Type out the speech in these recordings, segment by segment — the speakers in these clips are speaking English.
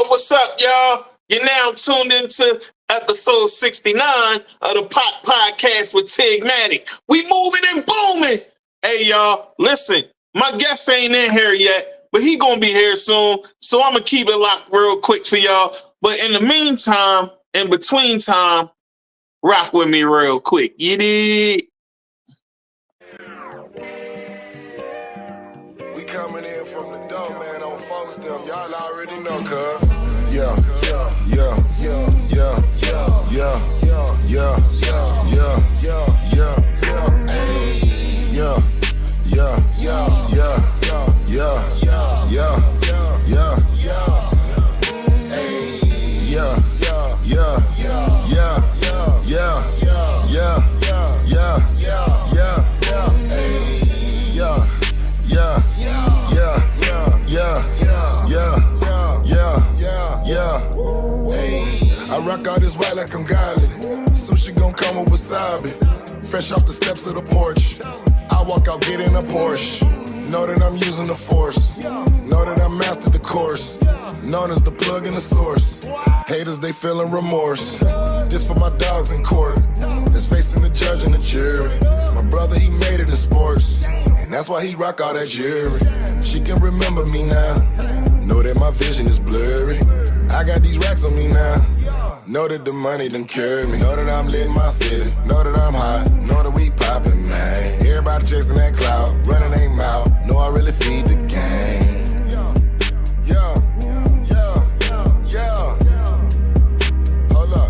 What's up, y'all? You're now tuned into episode 69 of the Pop Podcast with Tigmatic. We moving and booming. Hey, y'all, listen, my guest ain't in here yet, but he gonna be here soon, so I'm gonna keep it locked real quick for y'all. But in the meantime, in between time, rock with me real quick. You did? We coming in from the door, man, on folks them. Y'all already know, cuz. Yeah. I rock all this white like I'm godly. Sushi gon' come with wasabi. Fresh off the steps of the porch. I walk out, get in a Porsche. Know that I'm using the force. Know that I mastered the course. Known as the plug and the source. Haters, they feeling remorse. This for my dogs in court. That's facing the judge and the jury. My brother, he made it in sports. And that's why he rock all that jewelry. She can remember me now. Know that my vision is blurry. I got these racks on me now. Know that the money done cured me. Know that I'm lit in my city. Know that I'm hot. Know that we poppin', man. Everybody chasing that cloud. Running they mouth. Know I really feed the game. Hold up.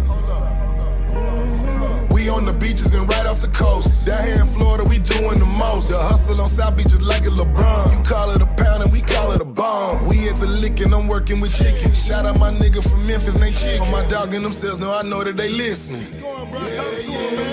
We on the beaches and right off the coast. Down here in Florida, we doing the most. The hustle on South Beach is like a LeBron. You call it a pound and we call it a bomb. We at the lick and I'm working with chicken. Shout out my nigga from Memphis, they chicken. For my dog and themselves, know I know that they listening.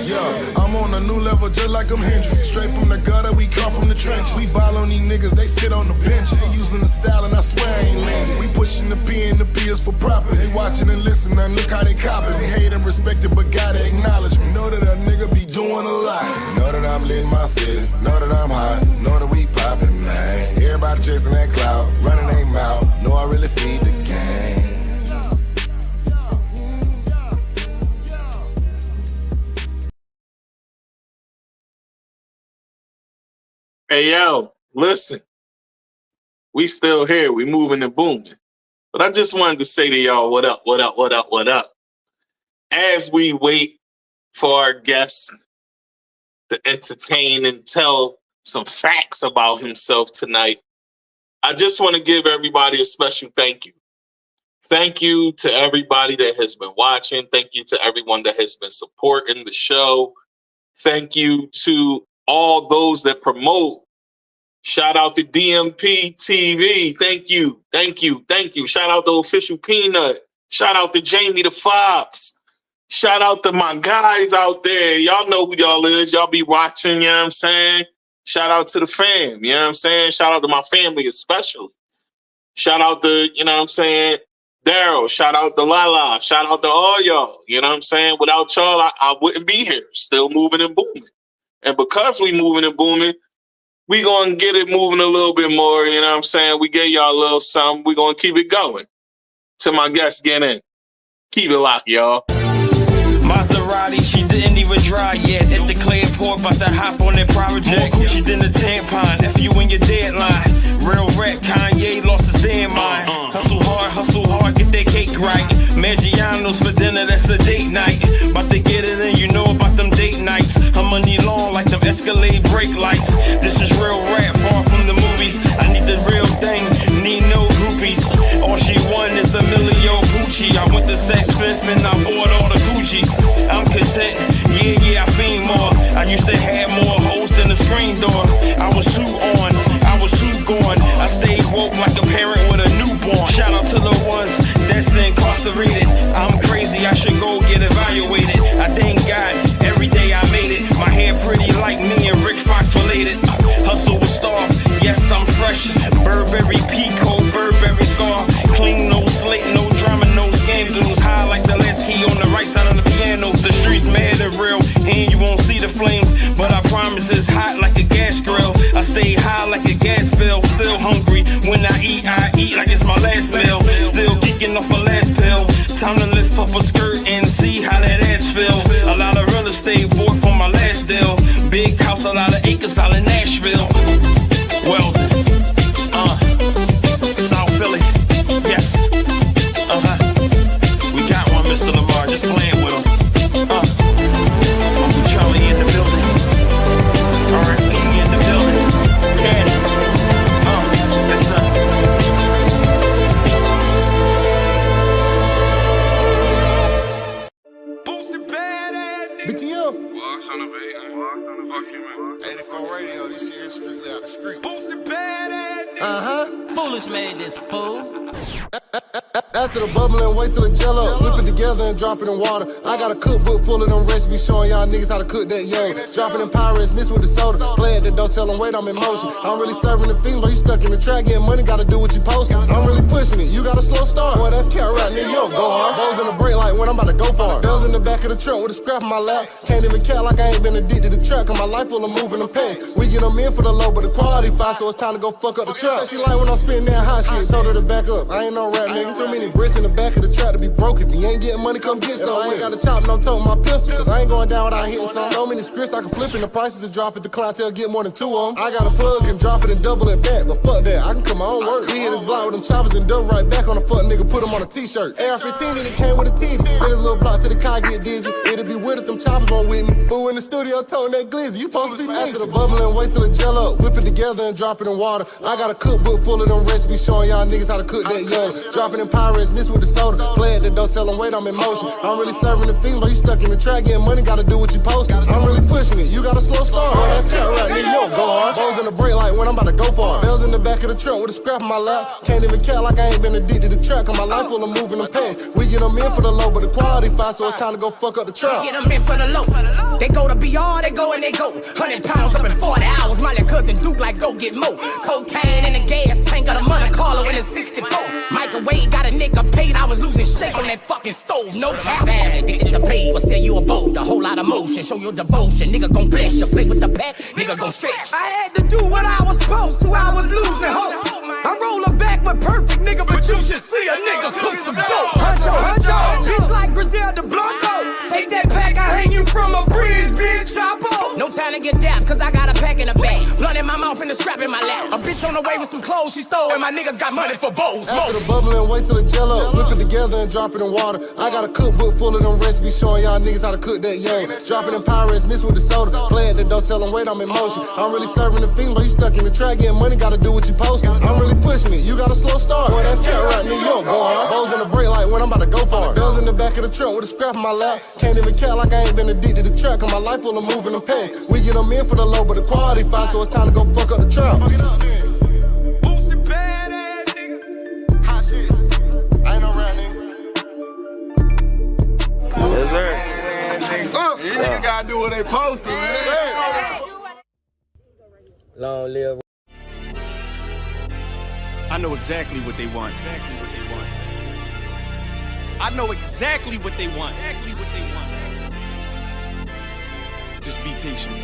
Yeah, I'm on a new level just like I'm Hendrix. Straight from the gutter, we come from the trenches. We ball on these niggas, they sit on the bench. They using the style and I swear I ain't lending. We pushing the P and the P is for profit. They watching and listening, now look how they copy. They hate and respect it, but gotta acknowledge me. Know that a nigga be doing a lot. Know that I'm lit in my city. Know that I'm hot. Know that we poppin', man. Everybody chasing that cloud, running they mouth. Know I really feed the game. Hey, yo, listen. We still here. We moving and booming. But I just wanted to say to y'all, what up? As we wait for our guest to entertain and tell some facts about himself tonight, I just want to give everybody a special thank you. Thank you to everybody that has been watching. Thank you to everyone that has been supporting the show. Thank you to all those that promote. Shout out to DMP TV. Thank you. Shout out to Official Peanut. Shout out to Jamie the Fox. Shout out to my guys out there. Y'all know who y'all is. Y'all be watching, you know what I'm saying? Shout out to the fam, you know what I'm saying? Shout out to my family especially. Shout out to, you know what I'm saying, Daryl. Shout out to Lala. Shout out to all y'all. You know what I'm saying? Without y'all, I wouldn't be here. Still moving and booming. And because we moving and booming, we going to get it moving a little bit more. You know what I'm saying? We gave y'all a little something. We going to keep it going. Till my guests get in. Keep it locked, y'all. Maserati, she didn't even dry yet. At the clay port, about to hop on that private jet. More Gucci than a tampon. If you in your deadline. Real rap, Kanye lost his damn mind. Hustle hard, get that cake right. Maggiano's for dinner, that's a date night. About to get it in, you know about them date nights. Her money long like them Escalade brake lights. This is real rap, far from the movies. I need the real thing, need no groupies. All she won is a million Gucci. I went to Saks Fifth and I bought all the Gucci's. I'm content, yeah, I fiend more. I used to have more hoes than the screen door. I was too on, I was too gone. I stayed woke like a parent with a newborn. Shout out to the ones that's incarcerated. I'm crazy, I should go get evaluated. I thank God, every day I made it. My hair pretty like me and Rick Fox related. Hustle with starve, yes I'm fresh. Burberry Pico, Burberry scar. Clean, no slate, no drama, no scandals. High like the last key on the right side of the piano. The streets mad and real, and you won't see the flames. But I promise it's hot like a gas grill. I stay high like a gas bill, still hungry. When I eat like it's my last meal. up a skirt and see how that ass feel. A lot of real estate bought for my last deal. Big house, a lot of acres out in Nashville. Weldon, South Philly, yes. We got one, Mr. Lamar, just playing with him. Uncle Charlie in the building. R.I.P. in the building. Caddy. Yes, sir. Boosie bad ass nigga. BTM. Walks on the beat, fuck you, man. 84 radio, this shit is strictly out the street. Boosie bad ass nigga. Foolish made this fool. After the bubbling, wait till it gel up. Whip it together and drop it in water. I got a cookbook full of them recipes showing y'all niggas how to cook that yo. Drop it in Pirates, mix with the soda. Play at the door, tell them wait, I'm in motion. I'm really serving the fiends, but you stuck in the track, getting money, gotta do what you postin'. I'm really pushing it, you got a slow start. Boy, that's cat right, New York, go hard. Bows in the brake light when I'm about to go far. Bells in the back of the truck with a scrap in my lap. Can't even count like I ain't been addicted to track, cause my life full of moving them pants. We get them in for the low, but the quality fine, so it's time to go fuck up the truck. She like when I'm spitting that hot shit, told her to back up. I ain't no rap nigga, too many bricks in the back of the trap to be broke. If you ain't getting money, come get some. I ain't got a chop, no tote my pistol, cause I ain't going down without hitting some. So many scripts I can flip and the prices to drop it. The clientele get more than 2 of them. I got a plug and drop it and double it back, but fuck that, I can come my own work. We hit this block with them choppers and dope right back on the fuck nigga, put them on a t-shirt. AR-15 and it came with a titty. Spin a little block till the car get dizzy. It'll be weird if them choppers won't with me. Fool in the studio toting that glizzy, you supposed to be mixing. After the bubbling, wait till it gel up. Whip it together and drop it in water. I got a cookbook full of them recipes showing y'all niggas how to cook that yo. Drop it in Pirates, mix with the soda. Play at the door, tell them wait, I'm in motion. I'm really serving the fiends, but you stuck in the track, getting money, gotta do what you postin'. I'm really pushing it, you got a slow start. Boy, that's cat right, New York, go hard. Bows in the brake light when I'm about to go far. Bells in the back of the truck with a scrap in my lap. Can't even count like I ain't been addicted to track, cause my life full of moving them pants. We get them in for the low, but the quality fine, so it's time to go fuck up the trap. Get them in for the low. They go to BR, they go and they go. 100 pounds up in 40 hours. My little cousin Duke like go get more. Cocaine in the gas tank of the Monte Carlo in the 64. Microwave got a nigga paid. I was losing shit on that fucking stove. No cap. Family addicted to pay. Will sell you a boat. A whole lot of motion. Show your devotion. Nigga gon' bless you. Play with the pack. Nigga gon' stretch. I had to do what I was supposed to. I was losing hope. I roll her back with perfect nigga, but you should see a nigga cook some dope. Huncho, bitch like Griselda Blanco. Take that pack, I hang you from a bridge, big choppo. No time to get dapped, cause I got a pack in the bag. Blunt in my mouth and a strap in my lap. A bitch on the way with some clothes she stole, and my niggas got money for bows. After the bubbling, wait till it gel up. Whip it together and drop it in water. I got a cookbook full of them recipes showing y'all niggas how to cook that yo. Drop it in Pirates, mix with the soda. Play at the door, tell them wait, I'm in motion. I'm really serving the fiends, but you stuck in the track, getting money, gotta do what you postin'. I'm really pushing it, you got a slow start. Boy, that's cat right, New York, go hard. Bows in the brake light when I'm about to go far. Bells in the back of the truck with a scrap in my lap. Can't even count like I ain't been addicted to track, cause my life full of moving them pants. We get them in for the low, but the quality fine, so it's time to go fuck up the trap. Fuck it up then. Boosie bad ass nigga. Hot shit. I ain't no rap nigga. Yes, sir. These niggas gotta do what they supposed to, man. Long live. I know exactly what they want. I know exactly what they want. Just be patient.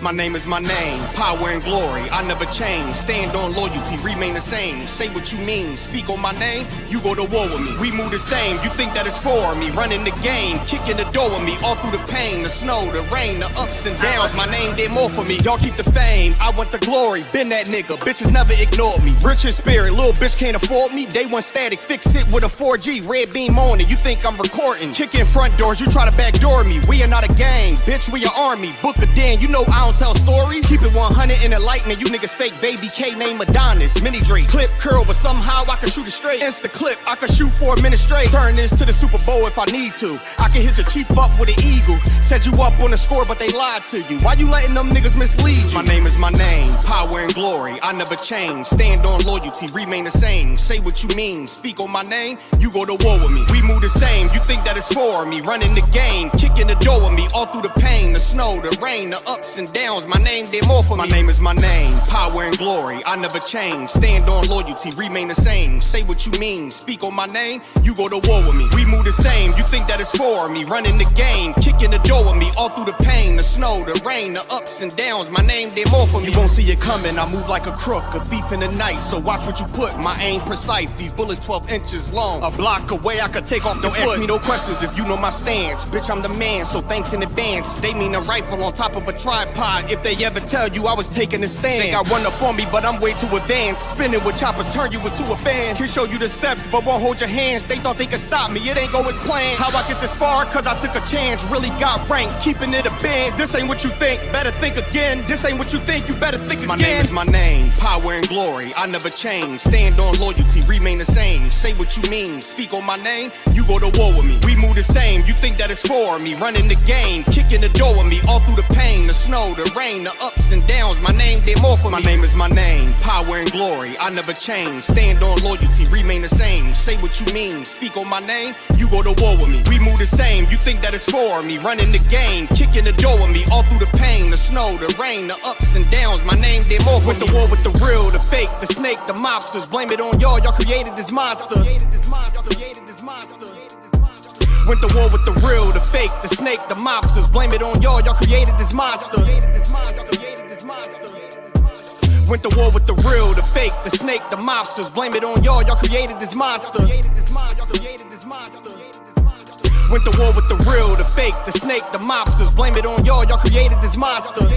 My name is my name, power and glory, I never change. Stand on loyalty, remain the same. Say what you mean, speak on my name, you go to war with me. We move the same, you think that it's for me. Running the game, kicking the door with me. All through the pain, the snow, the rain, the ups and downs. My name did more for me, y'all keep the fame. I want the glory, been that nigga, bitches never ignored me. Rich in spirit, little bitch can't afford me. Day one static, fix it with a 4G, red beam on it. You think I'm recording, kick in front doors, you try to backdoor me. We are not a gang, bitch, we an army. Book a den, you know I don't tell stories. Keep it 100 in the lightning, you niggas fake baby K name Adonis. Mini Drake, clip curl, but somehow I can shoot it straight. Insta clip, I can shoot 4 minutes straight. Turn this to the Super Bowl if I need to. I can hit your cheap up with an eagle. Set you up on the score, but they lied to you. Why you letting them niggas mislead you? My name is my name, power and glory, I never change. Stand on loyalty, remain the same. Say what you mean, speak on my name, you go to war with me. We move the same, you think that it's for me. Running the game, kicking the door with me. All through the pain, the snow, the rain, the ups and downs. downs, my name, they more for me. My name is my name, power and glory, I never change. Stand on loyalty, remain the same. Say what you mean, speak on my name, you go to war with me. We move the same, you think that it's for me. Running the game, kicking the door with me. All through the pain, the snow, the rain, the ups and downs, my name, they more for me. You won't see it coming, I move like a crook, a thief in the night. So watch what you put, my aim precise. These bullets 12 inches long, a block away I could take off the foot. Don't ask me no questions if you know my stance. Bitch, I'm the man, so thanks in advance. They mean a rifle on top of a tripod. If they ever tell you I was taking a stand, think I run up on me, but I'm way too advanced. Spinning with choppers, turn you into a fan. Can show you the steps, but won't hold your hands. They thought they could stop me, it ain't go as planned. How I get this far? Cause I took a chance. Really got rank, keeping it a band. This ain't what you think, better think again. This ain't what you think, you better think again. My name is my name, power and glory, I never change. Stand on loyalty, remain the same. Say what you mean, speak on my name, you go to war with me. We move the same, you think that it's for me. Running the game, kicking the door with me. All through the pain, the snow, the rain, the ups and downs, my name, they more for me. My name is my name, power and glory, I never change. Stand on loyalty, remain the same. Say what you mean, speak on my name, you go to war with me. We move the same, you think that it's for me. Running the game, kicking the door with me. All through the pain, the snow, the rain, the ups and downs, my name, they more for me. Went to war with the real, the fake, the snake, the mobsters. Blame it on y'all created this monster. Went to war with the real, the fake, the snake, the mobsters. Blame it on y'all created this monster. Went to war with the real, the fake, the snake, the mobsters. Blame it on y'all created this monster. Went to war with the real, the fake, the snake, the mobsters. Blame it on y'all created this monster.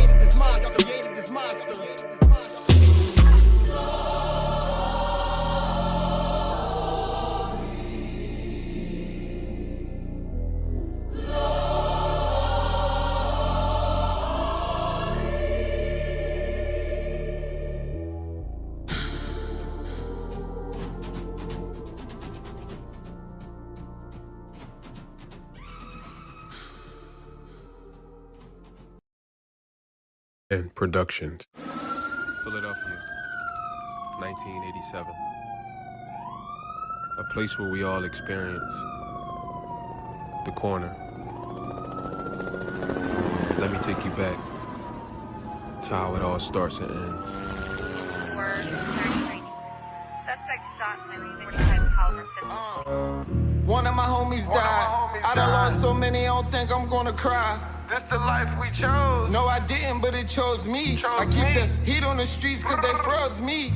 And Productions. Philadelphia, 1987. A place where we all experience the corner. Let me take you back to how it all starts and ends. One of my homies died. I done lost so many, I don't think I'm gonna cry. This the life we chose. No, I didn't, but it chose me. I keep the heat on the streets cause they froze me.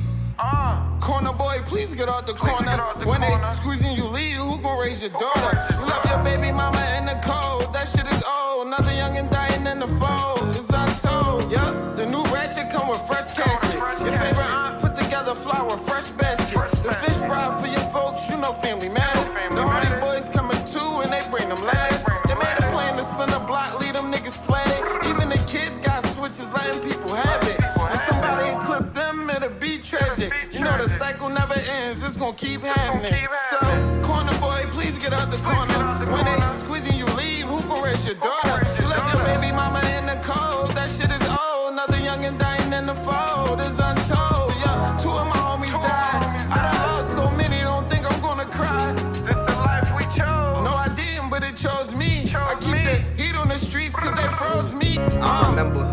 Corner boy, please get out the corner. When they squeezing you leave, who gon' raise your daughter? You left your baby mama in the cold. That shit is old. Another youngin' dying in the fold. It's untold. Yup, the new ratchet come with fresh casket. Your favorite aunt put together flour, fresh basket. The fish fried for your folks, you know family matters. The Hardy boys coming too and they bring them ladders. They made a plan to spin a block, leave them niggas splatted. Even the kids got switches, letting people have it. If somebody clip them, it'll be tragic. You know the cycle never ends, it's gonna keep happening. So, corner boy, please get out the corner. When they squeezing you leave, who gon' raise your daughter? You left your baby mama in the cold, that shit is old. Another youngin' dying in the fold, it's untold. Yeah, two of my homies died. I done lost so many, don't think I'm gonna cry. This the life we chose. No, I didn't, but it chose me. I keep the heat on the streets cause they froze me. I remember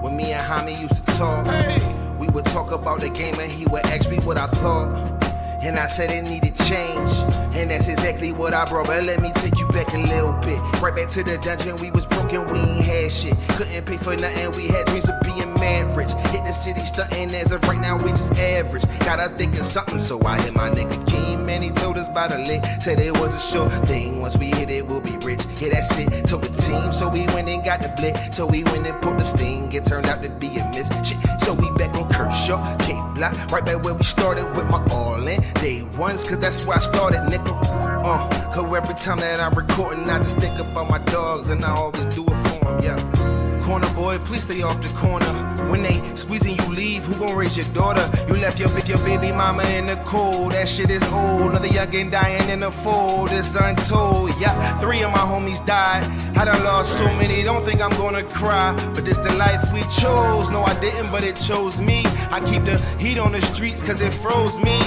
when me and Homie used to talk. Hey. We would talk about the game and he would ask me what I thought. And I said it needed change. And that's exactly what I brought. But let me take you back a little bit. Right back to the dungeon, we was broken, we ain't had shit. Couldn't pay for nothing, we had dreams of being mad rich. Hit the city stunting, as of right now we just average. Gotta think of something, so I hit my nigga King. Man, he told us about a lick, said it was a sure thing. Once we hit it, we'll be rich. Yeah, that's it, told the team. So we went and got the blick, so we went and pulled the sting. It turned out to be a miss. Shit, so we back on Kershaw, K-Block, right back where we started with my all in. Day ones, cause that's where I started, nigga. Cause every time that I'm recording, I just think about my dogs and I always do it for them, yeah. Corner boy, please stay off the corner. When they squeezing you leave, who gon' raise your daughter? You left your baby mama in the cold, that shit is old. Another youngin' dying in the fold, it's untold, yeah. 3 of my homies died, I done lost so many, don't think I'm gonna cry. But this the life we chose, no I didn't, but it chose me. I keep the heat on the streets cause it froze me,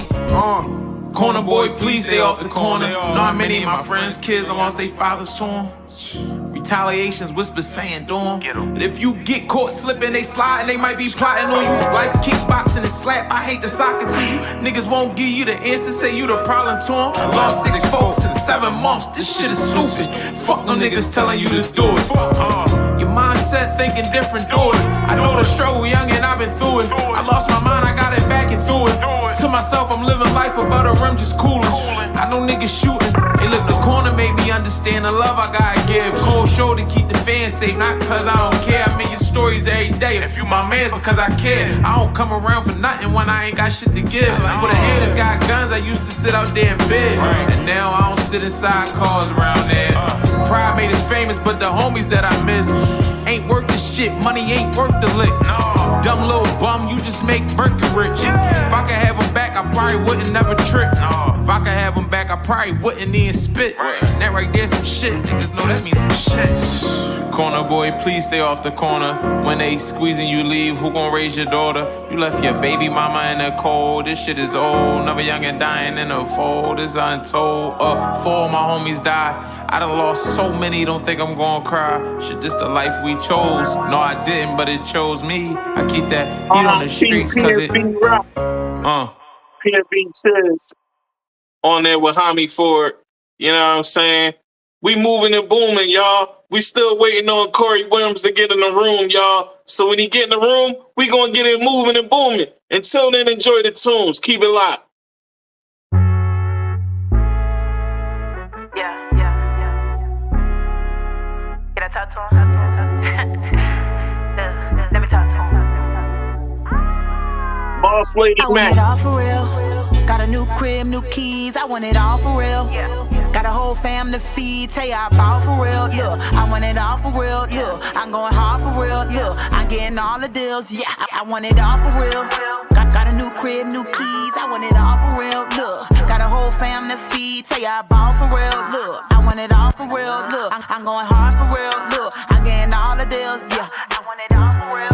Corner boy, please stay off the corner. Not many of my friends' kids done lost their fathers to 'em. We Retaliations, whispers saying, do 'em. But if you get caught slipping, they sliding, they might be plotting on you. Like kickboxing and slap, I hate the soccer to you. Niggas won't give you the answer, say you the problem to them. Lost 6 folks in 7 months, this shit is stupid. Fuck them niggas telling you to do it. Your mindset thinking different, do it. I know the struggle, young, and I've been through it. I lost my mind, I got it back and through it. To myself, I'm living life above the rim, just coolin'. I know niggas shooting. They look the corner, made me understand the love I gotta give. Cold shoulder, keep the fans safe, not cause I don't care. I make your stories every day. If you my man, because I care. I don't come around for nothing when I ain't got shit to give. For the haters got guns, I used to sit out there in bed. And now I don't sit inside cars around there. Pride made us famous, but the homies that I miss ain't worth the shit. Money ain't worth the lick. Dumb little bum, you just make Berkeley rich. If I could have him back, I probably wouldn't never trip. If I could have him back, I probably wouldn't even spit. That right there some shit, niggas know that means some shit. Corner boy, please stay off the corner. When they squeezing you leave, who gon' raise your daughter? You left your baby mama in the cold. This shit is old, never young and dying in the fold. It's untold. 4 of my homies died. I done lost so many, don't think I'm gon' cry. Shit, this the life we chose. No, I didn't, but it chose me. I keep that heat on the streets cause it PNB Chiz on there with Hami Ford. You know what I'm saying? We moving and booming, y'all. We still waiting on Corey Williams to get in the room, y'all. So when he get in the room, we gonna get it moving and booming. Until then, enjoy the tunes. Keep it locked. Can I talk to him? Let me talk to him. Boss Lady I want Mac. it all for real. Got a new crib, new keys. I want it all for real. Got a whole fam to feed. Tell you I ball for real. Look, I want it all for real. Look, I'm going hard for real. Look, I'm getting all the deals. Yeah, I want it all for real. Got a new crib, new keys. I want it all for real. Look, got a whole fam to feed. Tell you I ball for real. Look, I want it all for real. Look, I'm going hard for real. Look, I'm getting all the deals. Yeah, I want it all for real.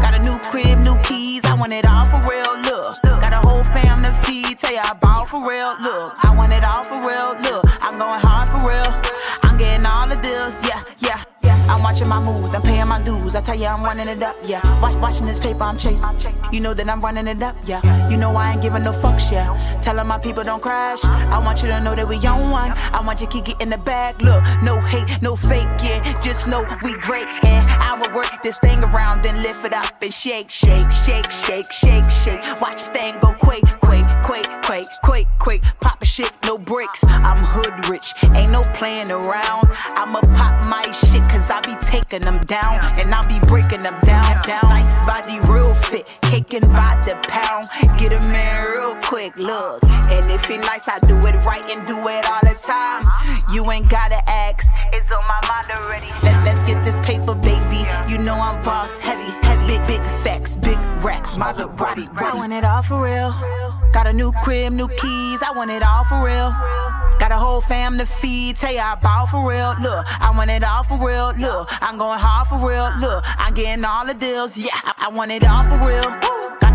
Got a new crib, new keys. I want it all for real. Look, got a whole fam to feed. Tell you I ball for real. Look, I want it all for real. Look, I'm going hard for real. I'm getting all the deals. Yeah. I'm watching my moves, I'm paying my dues. I tell you I'm running it up, yeah. Watching this paper I'm chasing. You know that I'm running it up, yeah. You know I ain't giving no fucks, yeah. Telling my people don't crash. I want you to know that we on one. I want you to keep it in the bag. Look, no hate, no fake, yeah. Just know we great, and I'ma work this thing around, then lift it up and shake. Watch this thing go quake. Pop a shit, no breaks. I'm hood rich, ain't no playing around. I'ma pop my shit, cause I be taking them down, and I'll be breaking them down. Nice body, real fit, caking by the pound. Get a man real quick, look. And if he nice, I do it right and do it all the time. You ain't gotta ask, it's on my mind already. Let's get this paper, baby. You know I'm boss heavy. Big facts, big racks, Maserati. I want it all for real. Got a new crib, new keys. I want it all for real. Got a whole fam to feed. Tell you I ball for real. Look, I want it all for real. Look, I'm going hard for real. Look, I'm getting all the deals. Yeah, I want it all for real.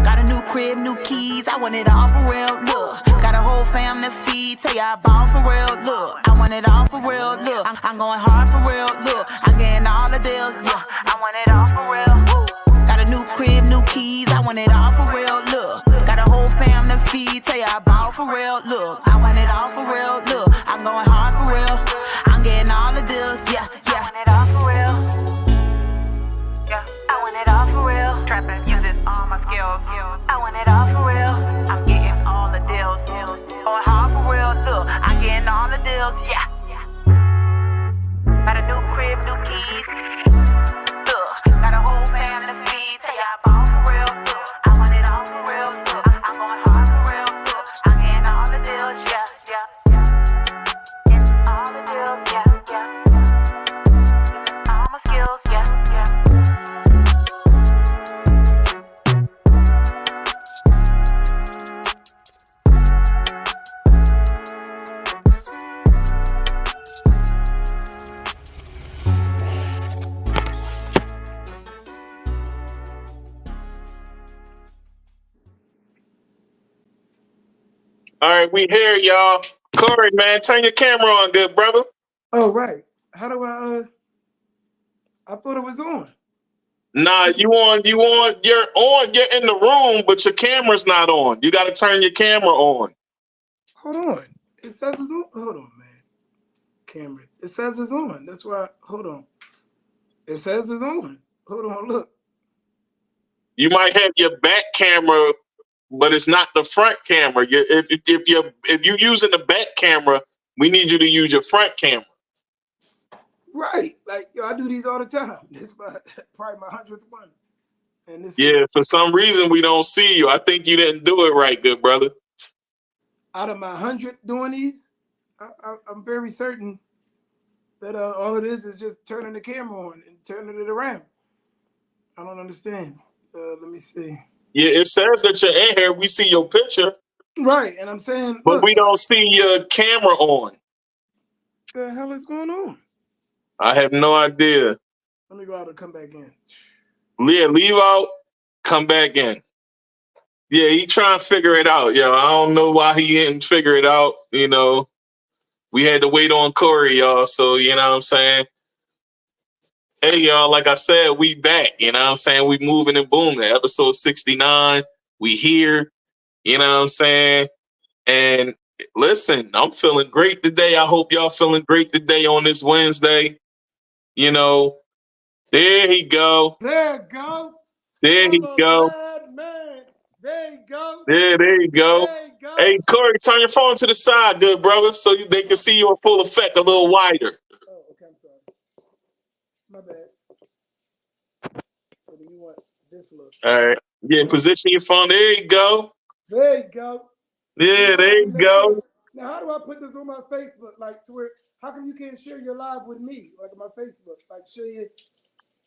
Got a new crib, new keys. I want it all for real. Look, got a whole fam to feed. Tell you I ball for real. Look, I want it all for real. Look, I'm going hard for real. Look, I'm getting all the deals. Yeah, I want it all for real. Got a new crib, new keys. I want it all for real. Look, got a whole fam to feed. Tell you I ball for real. Look, I want it all for real. Look, I'm going hard for real. I'm getting all the deals. Yeah. I want it all for real. Yeah, I want it all for real. Trapping, using all my skills. I want it all for real. I'm getting all the deals. Going hard for real. Look, I'm getting all the deals. Yeah. Got a new crib, new keys. Look, got a whole fam to feed. Tell you I ball for real. Look, I want it all for real. Look, I'm going hard for real. Look, I'm getting all the deals. Yeah. Getting all the deals. Yeah. All my skills. Yeah. All right, we here, y'all. Corey, man, turn your camera on, good brother. Oh, right. How do I I thought it was on. Nah, you're in the room, but your camera's not on. You got to turn your camera on. Hold on. It says it's on. Hold on, man. Camera. It says it's on. That's why. Hold on. It says it's on. Hold on. Look. You might have your back camera, but it's not the front camera. If you're using the back camera, we need you to use your front camera. Right. Like, yo, I do these all the time. This is probably my 100th one. And this for some reason we don't see you. I think you didn't do it right, good brother. Out of my 100 doing these, I'm very certain that all it is just turning the camera on and turning it around. I don't understand. Let me see. Yeah, it says that you're in here. We see your picture. Right, and I'm saying, but we don't see your camera on. What the hell is going on? I have no idea. Let me go out and come back in. Yeah, leave out, come back in. Yeah, he trying to figure it out. Yo, I don't know why he didn't figure it out. You know, we had to wait on Corey, y'all. So, you know what I'm saying? Hey, y'all, like I said, we back. You know what I'm saying? We moving and booming. Episode 69. We here. You know what I'm saying? And listen, I'm feeling great today. I hope y'all feeling great today on this Wednesday. You know, there he go. There you go. There he go. Man. There you go. There you go. There you go. Hey, Corey, turn your phone to the side, good brother, so they can see you in full effect a little wider. Oh, okay, I'm sorry. My bad. So do you want this look? All right. Yeah, position your phone. There you go. There you go. Yeah, there you go. Now, how do I put this on my Facebook? Like, to where, how come you can't share your live with me? Like, on my Facebook? Like, share it.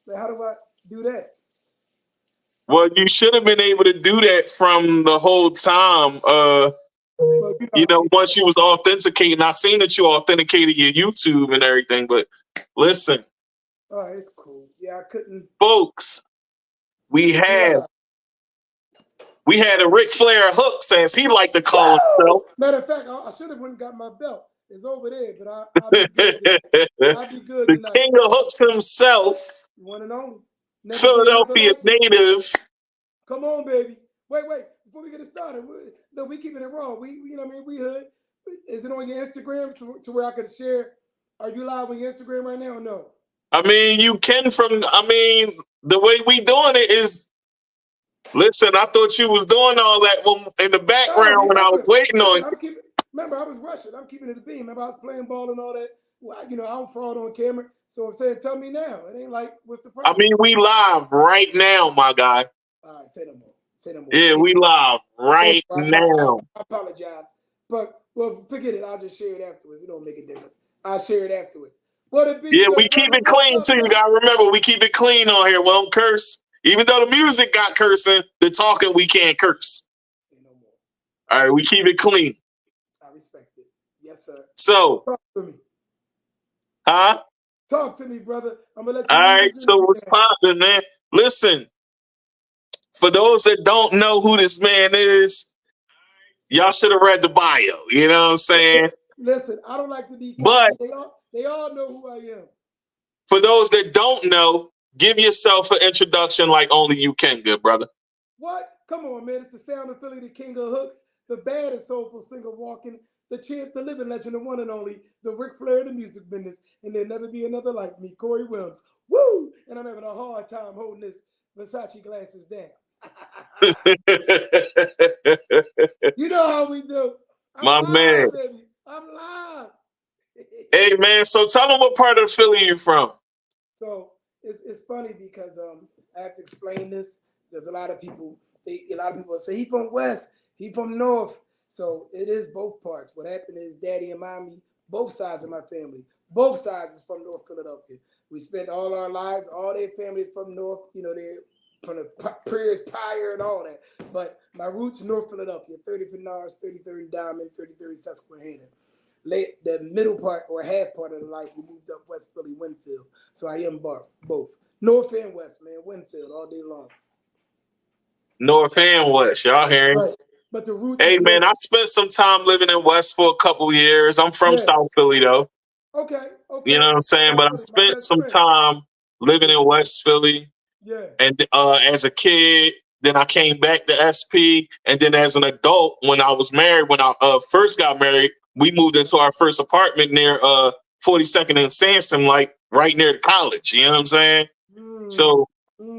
Like, how do I do that? Well, you should have been able to do that from the whole time. You know, once you was authenticating, I seen that you authenticated your YouTube and everything, but listen. Oh, it's cool. Yeah, I couldn't. Folks, we had a Ric Flair hook, as he liked to call himself. Matter of fact, I should have went and got my belt. It's over there, but I'll be good. I'll be good the tonight. king of hooks himself. One and only. Philadelphia native. Come on, baby. Wait. Before we get it started, we keeping it raw. You know what I mean? We hood. Is it on your Instagram to where I could share? Are you live on your Instagram right now or no? I mean, you can the way we doing it is, listen, I thought you was doing all that in the background when I was waiting on you. Remember, I was rushing. I'm keeping it a beam. Remember, I was playing ball and all that. Well, you know, I don't fraud on camera. So I'm saying, tell me now. It ain't like, what's the problem? I mean, we live right now, my guy. All right, say no more. Yeah, we live right now. I apologize. But, well, forget it. I'll just share it afterwards. It don't make a difference. I'll share it afterwards. Yeah, we keep it clean, too. You got to remember, we keep it clean on here. We don't curse. Even though the music got cursing, the talking, we can't curse. Say no more. All right, we keep it clean. I respect it. Yes, sir. So. Talk to me. Huh? Talk to me, brother. I'm going to let you All right, so what's poppin', man? Listen, for those that don't know who this man is, y'all should have read the bio. You know what I'm saying? Listen, I don't like to be cocky. But they all know who I am. For those that don't know, give yourself an introduction like only you can, good brother. What? Come on, man. It's the sound of Philly, the king of hooks, the baddest soulful singer walking, the champ, the living legend, the one and only, the Ric Flair of the music business, and there'll never be another like me, Corey Wims. Woo! And I'm having a hard time holding this Versace glasses down. You know how we do. I'm live, man. Baby. I'm live. Hey, man, so tell them what part of Philly you're from. So it's funny because I have to explain this. There's a lot of people say he from West, he from North. So it is both parts. What happened is daddy and mommy, both sides of my family, both sides is from North Philadelphia. We spent all our lives, all their families from North, you know, they're from the Prayers Prior and all that. But my roots, North Philadelphia, 30th Nars, 33rd Diamond, 33rd Susquehanna. The middle part or half part of the life, we moved up West Philly, Winfield. So I am both. North and West, man. Winfield all day long. North and West, y'all hearing? Right. But the roots. Hey, man, I spent some time living in West for a couple years. I'm from South Philly, though. Okay. You know what I'm saying? But I spent some time living in West Philly. Yeah. And as a kid, then I came back to SP. And then as an adult, when I was married, when I first got married, we moved into our first apartment near 42nd and Sansom, like right near the college. You know what I'm saying? So,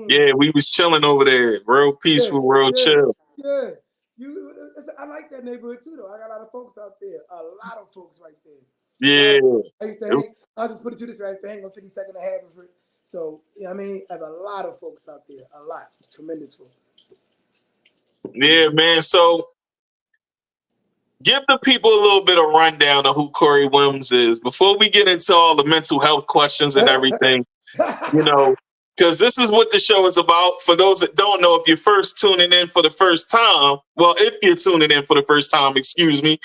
yeah, we was chilling over there. Real peaceful, real chill. Yeah. I like that neighborhood too, though. I got a lot of folks out there. A lot of folks right there. Yeah. I used to hang. I'll just put it to this way. I used to hang on 52nd and Haverford. So, you know what I mean? I have a lot of folks out there. A lot. Tremendous folks. Yeah, man. So, give the people a little bit of rundown of who Corey Wims is before we get into all the mental health questions and everything. You know, because this is what the show is about. For those that don't know, if you're first tuning in for the first time, well, if you're tuning in for the first time, excuse me,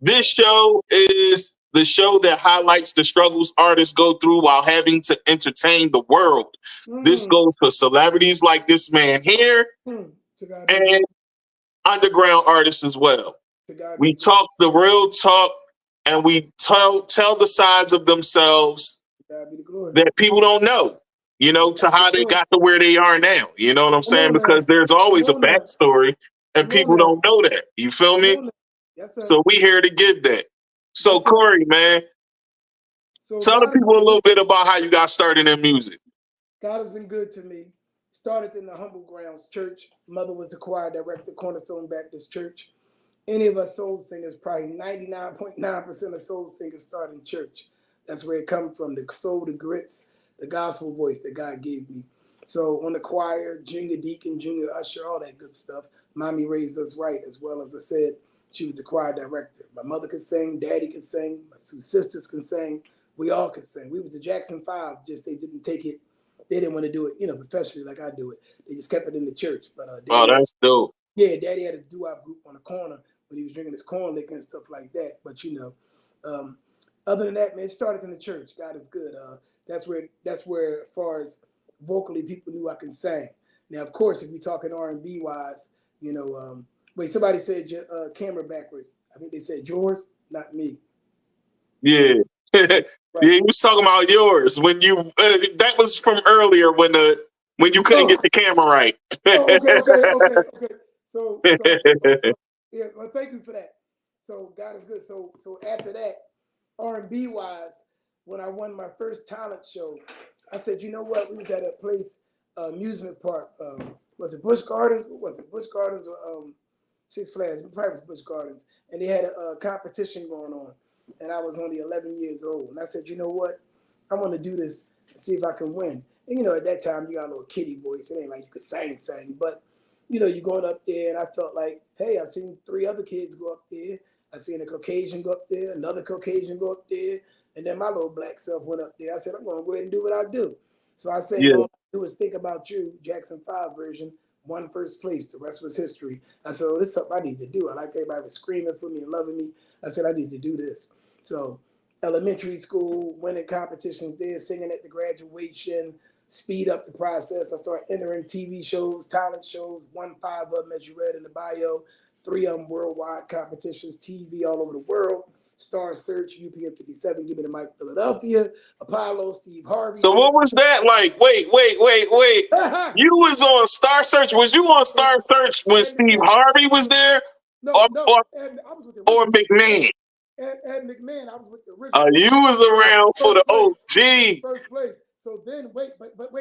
this show is the show that highlights the struggles artists go through while having to entertain the world. This goes for celebrities like this man here and underground artists as well. We talk the real talk and we tell the sides of themselves that people don't know, you know, to how they got to where they are now. You know what I'm saying? Because there's always a backstory and people don't know that. You feel me? So we here to give that. So Corey, man, tell the people a little bit about how you got started in music. God has been good to me. Started in the Humble Grounds Church. Mother was the choir director, Cornerstone Baptist Church. Any of us soul singers, probably 99.9% of soul singers start in church. That's where it comes from, the soul, the grits, the gospel voice that God gave me. So on the choir, junior deacon, junior usher, all that good stuff. Mommy raised us right, as well as I said, she was the choir director. My mother could sing, daddy could sing, my two sisters could sing, we all could sing. We was the Jackson 5, just they didn't take it, they didn't want to do it, you know, professionally like I do it. They just kept it in the church. But that's dope. Yeah, daddy had his doo-wop group on the corner when he was drinking his corn liquor and stuff like that. But you know, other than that, man, it started in the church. God is good. That's where as far as vocally people knew I can sing. Now, of course, if we're talking R&B wise, you know, wait, somebody said camera backwards. I think they said yours, not me. Yeah. Yeah, you was talking about yours when you that was from earlier when you couldn't get your camera right. Okay. So yeah, well, thank you for that. So God is good. So after that, R&B wise, when I won my first talent show, I said, you know what? We was at a place, amusement park. Was it Busch Gardens? What was it? Busch Gardens or Six Flags? It probably was Busch Gardens. And they had a competition going on. And I was only 11 years old. And I said, you know what? I want to do this and see if I can win. And, you know, at that time, you got a little kiddie voice. It ain't like you could sing. But, you know, you're going up there. And I felt like, hey, I seen 3 other kids go up there. I seen a Caucasian go up there, another Caucasian go up there. And then my little black self went up there. I said, I'm going to go ahead and do what I do. So I said, all I do is think about you, Jackson 5 version, won first place. The rest was history. I said, oh, this is something I need to do. I like everybody was screaming for me and loving me. I said, I need to do this. So elementary school, winning competitions there, singing at the graduation, speed up the process. I started entering TV shows, talent shows, won 5 of them as you read in the bio, 3 of them worldwide competitions, TV all over the world. Star Search, UPN 57, Give Me the Mic, Philadelphia, Apollo, Steve Harvey. So what was that like? Wait. You was on Star Search. Was you on Star Search when Steve Harvey was there? No, or I was with the or McMahon? And McMahon, I was with the original. You was around for the OG. First place. So then, wait,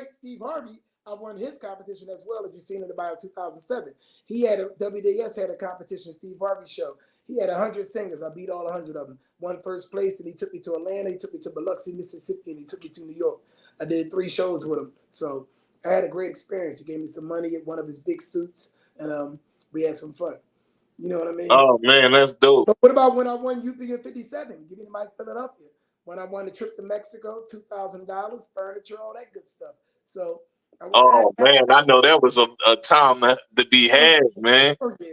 Steve Harvey, I won his competition as well, as you seen in the bio 2007. He had WDS had a competition, Steve Harvey show. He had 100 singers. I beat all 100 of them. Won first place, and he took me to Atlanta. He took me to Biloxi, Mississippi, and he took me to New York. I did 3 shows with him. So I had a great experience. He gave me some money at one of his big suits, and we had some fun. You know what I mean? Oh, man, that's dope. But what about when I won UPN 57? Give Me the Mic, Philadelphia. When I won the trip to Mexico, $2,000, furniture, all that good stuff. So, man, I know that was a time to be had, man. Oh yeah.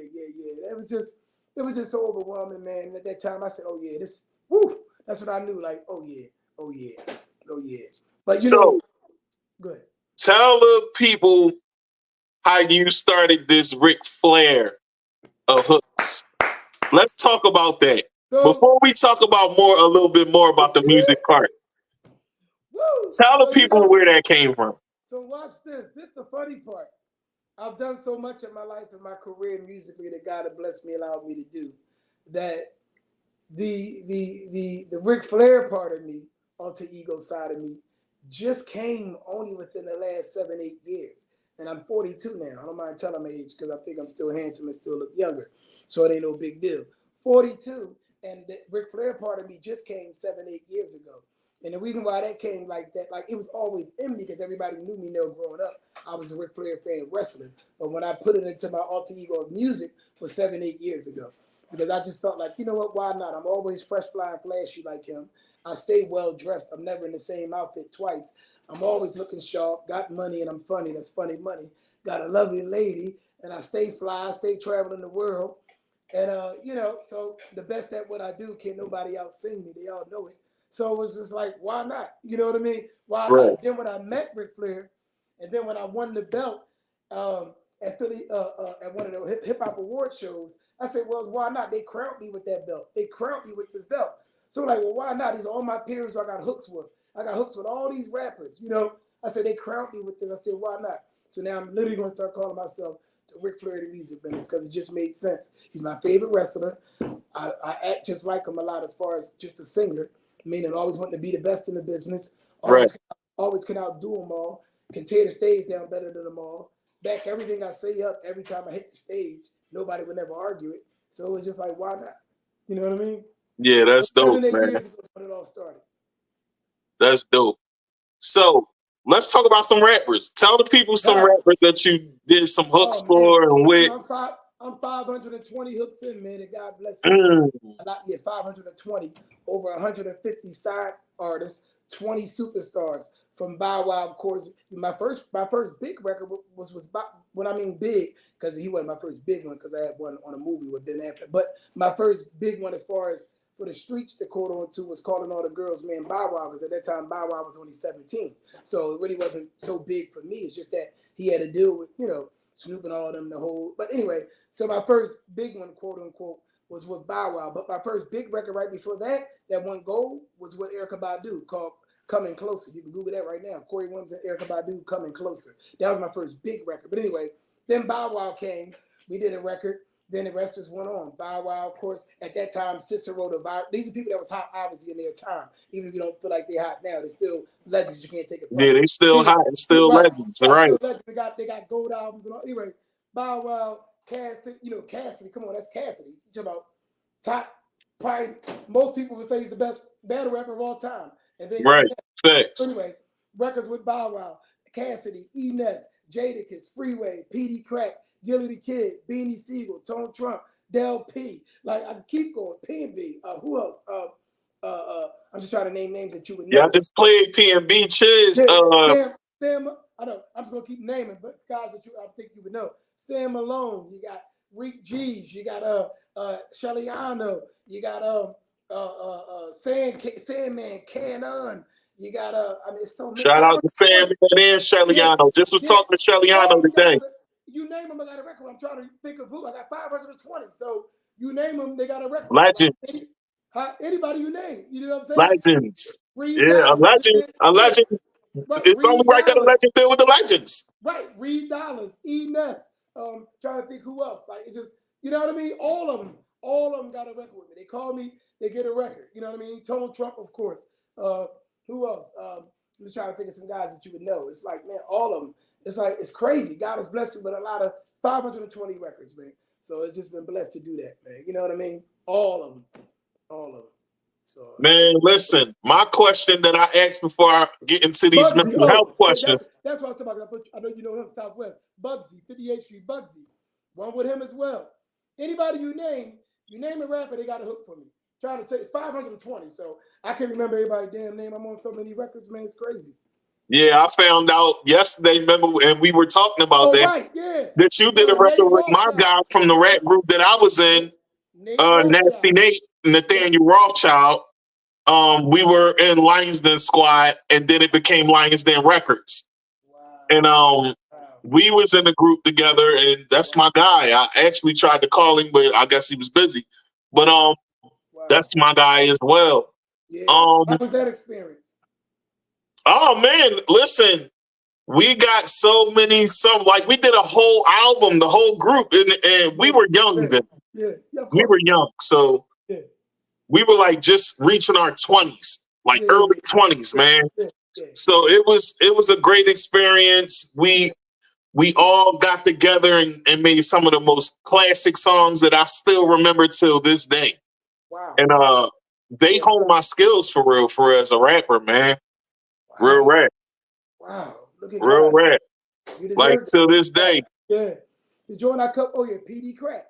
It was just so overwhelming, man. At that time, I said, "Oh yeah, that's what I knew." Like, oh yeah. But you know, go ahead. Tell the people how you started this Ric Flair of hooks. Let's talk about that. Before we talk about a little bit more about the music part. Woo! Tell the So, you people know, where that came from. so watch this. This is the funny part. I've done so much in my life and my career musically that God has blessed me, allowed me to do that. The Ric Flair part of me, alter ego side of me, just came only within the last 7-8 years. And I'm 42 now. I don't mind telling my age because I think I'm still handsome and still look younger. So it ain't no big deal. 42, and the Ric Flair part of me just came 7-8 years ago. And the reason why that came like that, like it was always in me because everybody knew me growing up. I was a Ric Flair fan wrestling. But when I put it into my alter ego of music was 7-8 years ago. Because I just felt like, you know what, why not? I'm always fresh, fly, and flashy like him. I stay well dressed. I'm never in the same outfit twice. I'm always looking sharp, got money, and I'm funny. That's funny money. Got a lovely lady, and I stay fly, I stay traveling the world. And, you know, so the best at what I do, can't nobody else sing me. They all know it. So it was just like, why not? You know what I mean? Why not? Then when I met Ric Flair, and then when I won the belt at Philly, at one of the hip hop award shows, I said, well, why not? They crowned me with that belt. They crowned me with this belt. So like, well, why not? These are all my peers I got hooks with. I got hooks with all these rappers, you know. I said, they crowned me with this. I said, why not? So now I'm literally going to start calling myself the Ric Flair of the music business because it just made sense. He's my favorite wrestler. I act just like him a lot as far as just a singer, meaning always wanting to be the best in the business. Always can outdo them all. Can tear the stage down better than them all. Back everything I say up every time I hit the stage. Nobody would never argue it. So it was just like, why not? You know what I mean? Yeah, that's dope, 7-8 man. years ago is when it all started. That's dope. So let's talk about some rappers. Tell the people some rappers that you did some hooks for and with. You know, I'm 520 hooks in, man, and God bless me. 520 over 150 side artists, 20 superstars from Bow Wow, of course. My first big record was when I mean big, because he wasn't my first big one, because I had one on a movie with Ben Affleck. But my first big one, as far as for the streets to quote on to, was Calling All the Girls Man Bow Wow, because at that time Bow Wow was only 17. So it really wasn't so big for me. It's just that he had to deal with, you know, Snoop and all them, the whole. But anyway, so my first big one, quote unquote, was with Bow Wow. But my first big record right before that won gold, was with Erykah Badu, called Coming Closer. You can Google that right now. Corey Williams and Erykah Badu, Coming Closer. That was my first big record. But anyway, then Bow Wow came. We did a record. Then the rest just went on. Bow Wow, of course, at that time, Cicero, these are people that was hot, obviously, in their time. Even if you don't feel like they're hot now, they're still legends. You can't take it from Yeah, they still hot and still legends, right? Still legends. They got gold albums and all. Anyway, Bow Wow, Cassidy, come on, that's Cassidy. You talking about top, probably, most people would say he's the best battle rapper of all time. And then Facts. Anyway, records with Bow Wow, Cassidy, E-Ness, Jadakiss, Freeway, PD Crack, Gilly the Kid, Beanie Siegel, Tone Trump, Del P. Like, I can keep going. P&B. Who else? I'm just trying to name names that you would know. Yeah, I just played P&B Chiz. Sam, I know. I'm just gonna keep naming, but guys that I think you would know. Sam Malone. You got Reek G's. You got Shellyano. You got Sandman Canon. You got I mean, it's so many. Shout out to Sam and Shellyano. Just was talking to Shellyano today. You name them, I got a record. I'm trying to think of who. I got 520. So you name them, they got a record. Legends. Anybody you name. You know what I'm saying? Legends. Yeah, a legend. A legend. Right. It's only right that a legend there with the legends. Right. Reed Dollars, E-Ness. Trying to think who else. Like, it's just, you know what I mean? All of them got a record with me. They call me, they get a record. You know what I mean? Tone Trump, of course. Who else? I'm just trying to think of some guys that you would know. It's like, man, all of them. It's like, it's crazy. God has blessed me with a lot of 520 records, man. So it's just been blessed to do that, man. You know what I mean? All of them. So, man, listen, my question that I asked before I get into these mental health questions. That's what I was talking about. I know you know him, Southwest. Bugsy, 58th Street, Bugsy. One with him as well. Anybody you name a rapper, they got a hook for me. Trying to tell you, it's 520. So I can't remember everybody's damn name. I'm on so many records, man. It's crazy. Yeah, I found out yesterday, remember, and we were talking about that. Right, yeah. That you did a record with my guy from the rap group that I was in, Nasty Nate, Nathaniel Rothschild. We were in Lions Den Squad, and then it became Lions Den Records. Wow. And we was in a group together, and that's my guy. I actually tried to call him, but I guess he was busy. But that's my guy as well. Yeah. How was that experience? Oh man, listen, we got so many like we did a whole album, the whole group, and we were young then. Yeah, we were young, so we were like just reaching our 20s, like early 20s, man. So it was a great experience. We all got together and made some of the most classic songs that I still remember till this day. Wow. And they honed my skills for real as a rapper, man. Wow. Real rap. Wow. Look at Real God. rap. You deserve Like it. till this day. Yeah. The joint I cut, PD Crack.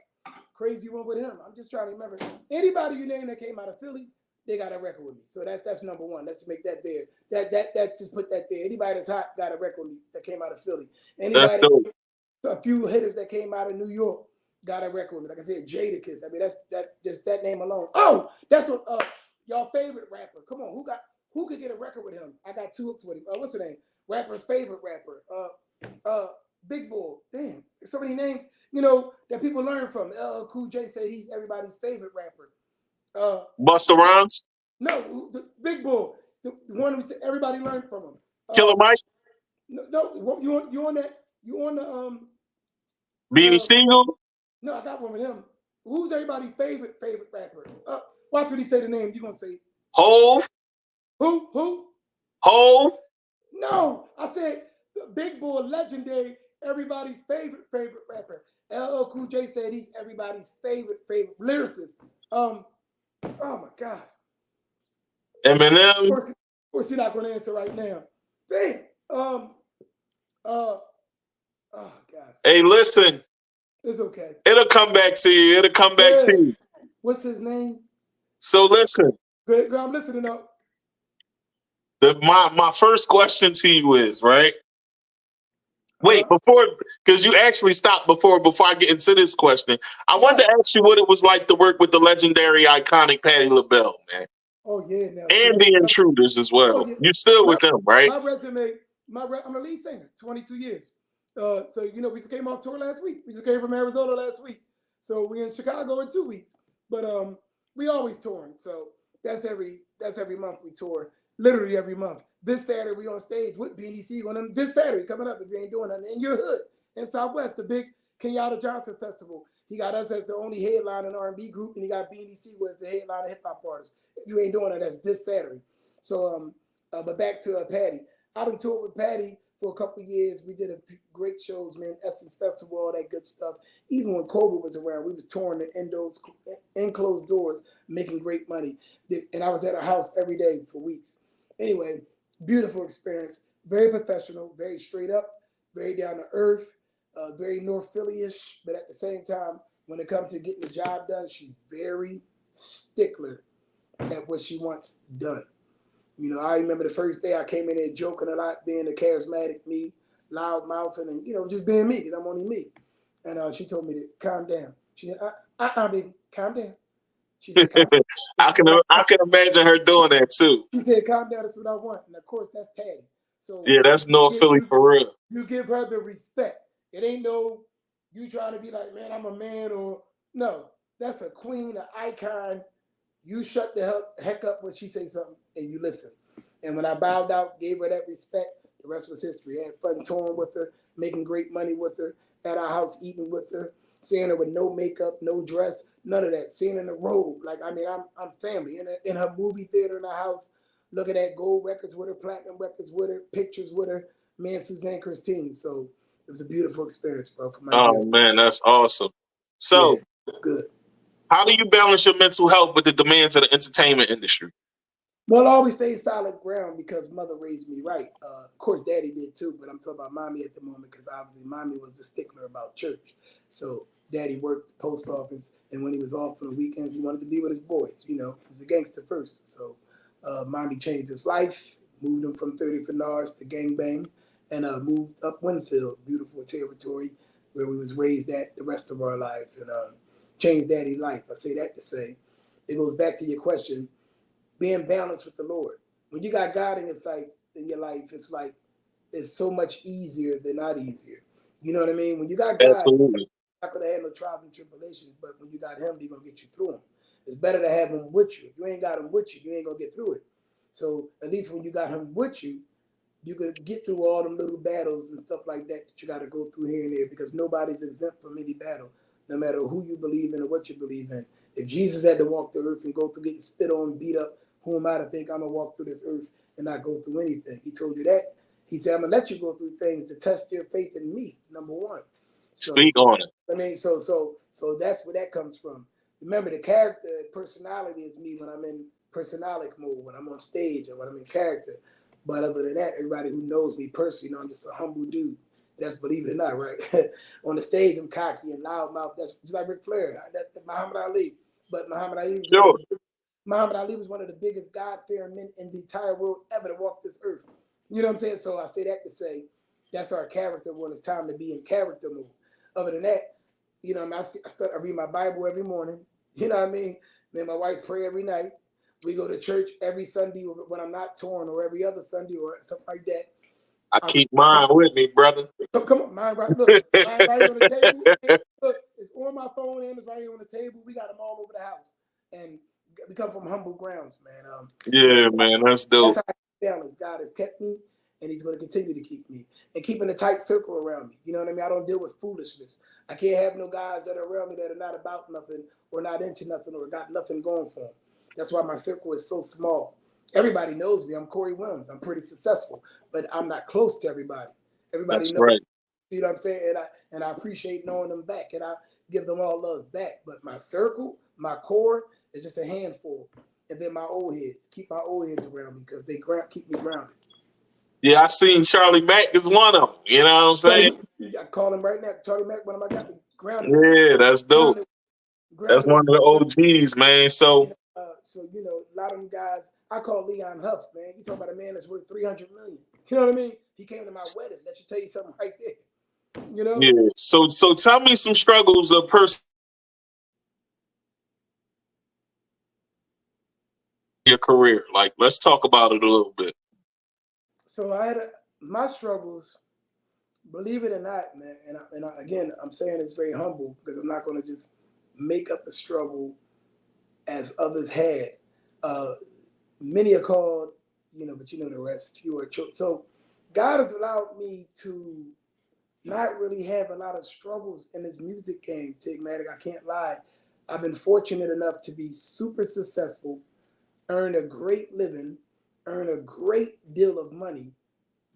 Crazy one with him. I'm just trying to remember. Anybody you name that came out of Philly, they got a record with me. So that's number one. Let's make that there. That just put that there. Anybody that's hot got a record with me that came out of Philly. Anybody, that's dope. A few hitters that came out of New York got a record with me. Like I said, Jadakiss. I mean, that's just that name alone. Oh, that's what y'all favorite rapper. Come on, who could get a record with him? I got 2 hooks with him. What's the name? Rapper's favorite rapper. Big Boy. Damn, so many names, that people learn from. LL Cool J said he's everybody's favorite rapper. Busta Rhymes? No, the Big Boy, the one who said everybody learned from him. Killer Mike? No, you on that? You on the Beanie Siegel? No, I got one with him. Who's everybody's favorite rapper? Watch what he say the name. You gonna say Hove? Who? Hove? No, I said Big Boy, legendary, everybody's favorite rapper. LL Cool J said he's everybody's favorite lyricist. Oh my gosh. Eminem. Of course, you're not gonna answer right now. Damn. Oh gosh. Hey, listen. It's okay. It'll come back to you. To you. What's his name? So listen. Good, I'm listening up. My first question to you is, right? Wait, because you actually stopped before I get into this question. I wanted to ask you what it was like to work with the legendary, iconic Patti LaBelle, man. Oh yeah, now, and the Intruders as well. Yeah. You're still with them, right? My resume, I'm a lead singer, 22 years. So we just came off tour last week. We just came from Arizona last week. So we're in Chicago in 2 weeks. But we always touring. So that's every month we tour. Literally every month. This Saturday we on stage with Beanie Siegel on them. This Saturday coming up if you ain't doing nothing in your hood in Southwest, the big Kenyatta Johnson Festival. He got us as the only headline in R&B group, and he got Beanie Siegel as the headline of hip hop artist. If you ain't doing it, that's this Saturday. So but back to Patty. I done toured with Patty for a couple of years. We did a great shows, man. Essence Festival, all that good stuff. Even when COVID was around, we was touring the enclosed doors, making great money. And I was at her house every day for weeks. Anyway, beautiful experience. Very professional, very straight up, very down to earth, very North Philly-ish. But at the same time, when it comes to getting the job done, she's very stickler at what she wants done. I remember the first day I came in there joking a lot, being a charismatic me, loud mouthing, and just being me, because I'm only me. And she told me to calm down. She said, baby, calm down. She said, calm down. I can imagine her doing that too. She said, calm down, that's what I want. And of course, that's Patty. So yeah, that's North Philly for real. You give her the respect. It ain't no you trying to be like, man, I'm a man, or no. That's a queen, an icon. You shut the heck up when she say something and you listen. And when I bowed out, gave her that respect, the rest was history. I had fun touring with her, making great money with her, at our house eating with her, seeing her with no makeup, no dress, none of that. Seeing her in the robe, I'm family. In her movie theater in the house, looking at gold records with her, platinum records with her, pictures with her, me and Suzanne Christine. So it was a beautiful experience, bro. For my kids. Man, that's awesome. So yeah, that's good. How do you balance your mental health with the demands of the entertainment industry? Well, I always stay solid ground because mother raised me right. Of course, daddy did too, but I'm talking about mommy at the moment because obviously mommy was the stickler about church. So daddy worked the post office, and when he was off on the weekends, he wanted to be with his boys. He was a gangster first. So mommy changed his life, moved him from 30 Fenars to gangbang, and moved up Winfield, beautiful territory where we was raised at the rest of our lives, and changed daddy's life. I say that to say, it goes back to your question, being balanced with the Lord. When you got God in your life, it's like it's so much easier than not easier. You know what I mean? When you got God, absolutely, you're not gonna have no trials and tribulations, but when you got him, he's gonna get you through them. It's better to have him with you. If you ain't got him with you, you ain't gonna get through it. So at least when you got him with you, you could get through all them little battles and stuff like that you got to go through here and there, because nobody's exempt from any battle, no matter who you believe in or what you believe in. If Jesus had to walk the earth and go through getting spit on, beat up, who am I to think I'm going to walk through this earth and not go through anything? He told you that. He said, I'm going to let you go through things to test your faith in me, number one. So, speak on it. I mean, so that's where that comes from. Remember, the character personality is me when I'm in personalic mode, when I'm on stage, or when I'm in character. But other than that, everybody who knows me personally, I'm just a humble dude. That's, believe it or not, right? On the stage, I'm cocky and loudmouth. That's just like Ric Flair. That's Muhammad Ali. But Muhammad Ali was one of the biggest God-fearing men in the entire world ever to walk this earth. You know what I'm saying? So I say that to say that's our character when it's time to be in character mode. Other than that, you know, I read my Bible every morning. You know what I mean? Me and my wife pray every night. We go to church every Sunday when I'm not torn, or every other Sunday or something like that. I keep mine with me, brother. Come on, mine right. Look, mine right on the table. Look, it's on my phone and it's right here on the table. We got them all over the house, and we come from humble grounds, man. Yeah, man, that's dope. That's how I balance. God has kept me, and He's going to continue to keep me, and keeping a tight circle around me. You know what I mean? I don't deal with foolishness. I can't have no guys that are around me that are not about nothing, or not into nothing, or got nothing going for them. That's why my circle is so small. Everybody knows me. I'm Corey Wims. I'm pretty successful, but I'm not close to everybody. Everybody That's knows. right. You know what I'm saying? And I appreciate knowing them back, and I give them all love back. But my circle, my core, is just a handful. And then my old heads. Keep my old heads around me because they keep me grounded. Yeah, I seen Charlie Mack is one of them. You know what I'm saying? I call him right now. Charlie Mack, one of my guys, grounded. Yeah, that's dope. That's one of the OGs, man. So you know, a lot of them guys, I call Leon Huff, man. You talking about a man that's worth $300 million. You know what I mean? He came to my wedding. That should tell you something right there. You know? yeah. So tell me some struggles of person your career. Like, let's talk about it a little bit. So I had my struggles, believe it or not, man. And again, I'm saying it's very humble because I'm not going to just make up a struggle as others had. Many are called, you know, but you know the rest. Few are chosen. So God has allowed me to not really have a lot of struggles in this music game, Tigmatic. I can't lie. I've been fortunate enough to be super successful, earn a great living, earn a great deal of money.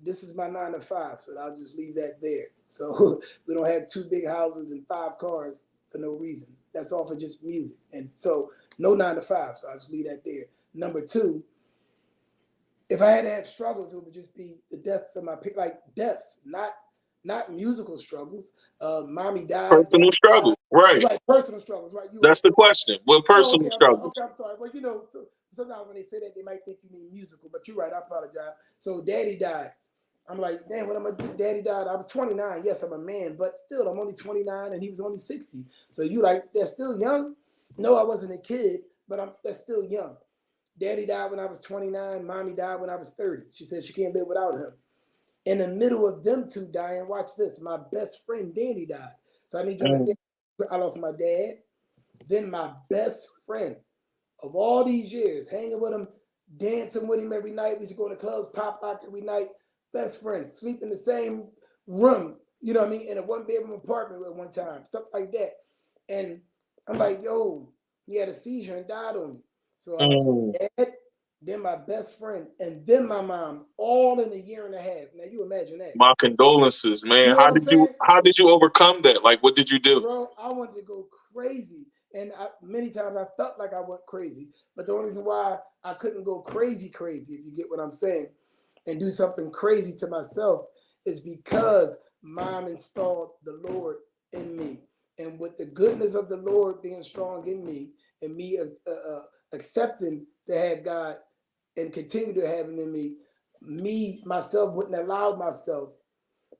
This is my 9 to 5, so I'll just leave that there. So we don't have 2 big houses and 5 cars for no reason. That's all for just music. And so no 9 to 5, so I'll just leave that there. Number 2, if I had to have struggles, it would just be the deaths of my people, like deaths, not musical struggles. Mommy died. Personal struggles, right? Right, personal struggles, right? That's the question. What personal struggles? I'm sorry. Well, you know, sometimes when they say that, they might think you mean musical, but you're right. I apologize. So daddy died. I'm like, damn, what am I gonna do? Daddy died. I was 29. Yes, I'm a man, but still, I'm only 29, and he was only 60. So you like, they're still young? No, I wasn't a kid, but they're still young. Daddy died when I was 29. Mommy died when I was 30. She said she can't live without him. In the middle of them 2 dying, watch this. My best friend Danny died. So I need you to understand. I lost my dad. Then my best friend of all these years, hanging with him, dancing with him every night. We used to go to clubs, pop lock every night. Best friends, sleep in the same room, you know what I mean, in a 1-bedroom apartment at one time, stuff like that. And I'm like, yo, he had a seizure and died on me. So I was dad, then my best friend, and then my mom, all in a year and a half. Now you imagine that. My condolences, man. You know How did you overcome that? Like, what did you do? Bro, I wanted to go crazy. And many times I felt like I went crazy. But the only reason why I couldn't go crazy, if you get what I'm saying, and do something crazy to myself, is because Mom installed the Lord in me. And with the goodness of the Lord being strong in me, and me accepting to have God and continue to have him in me, myself, wouldn't allow myself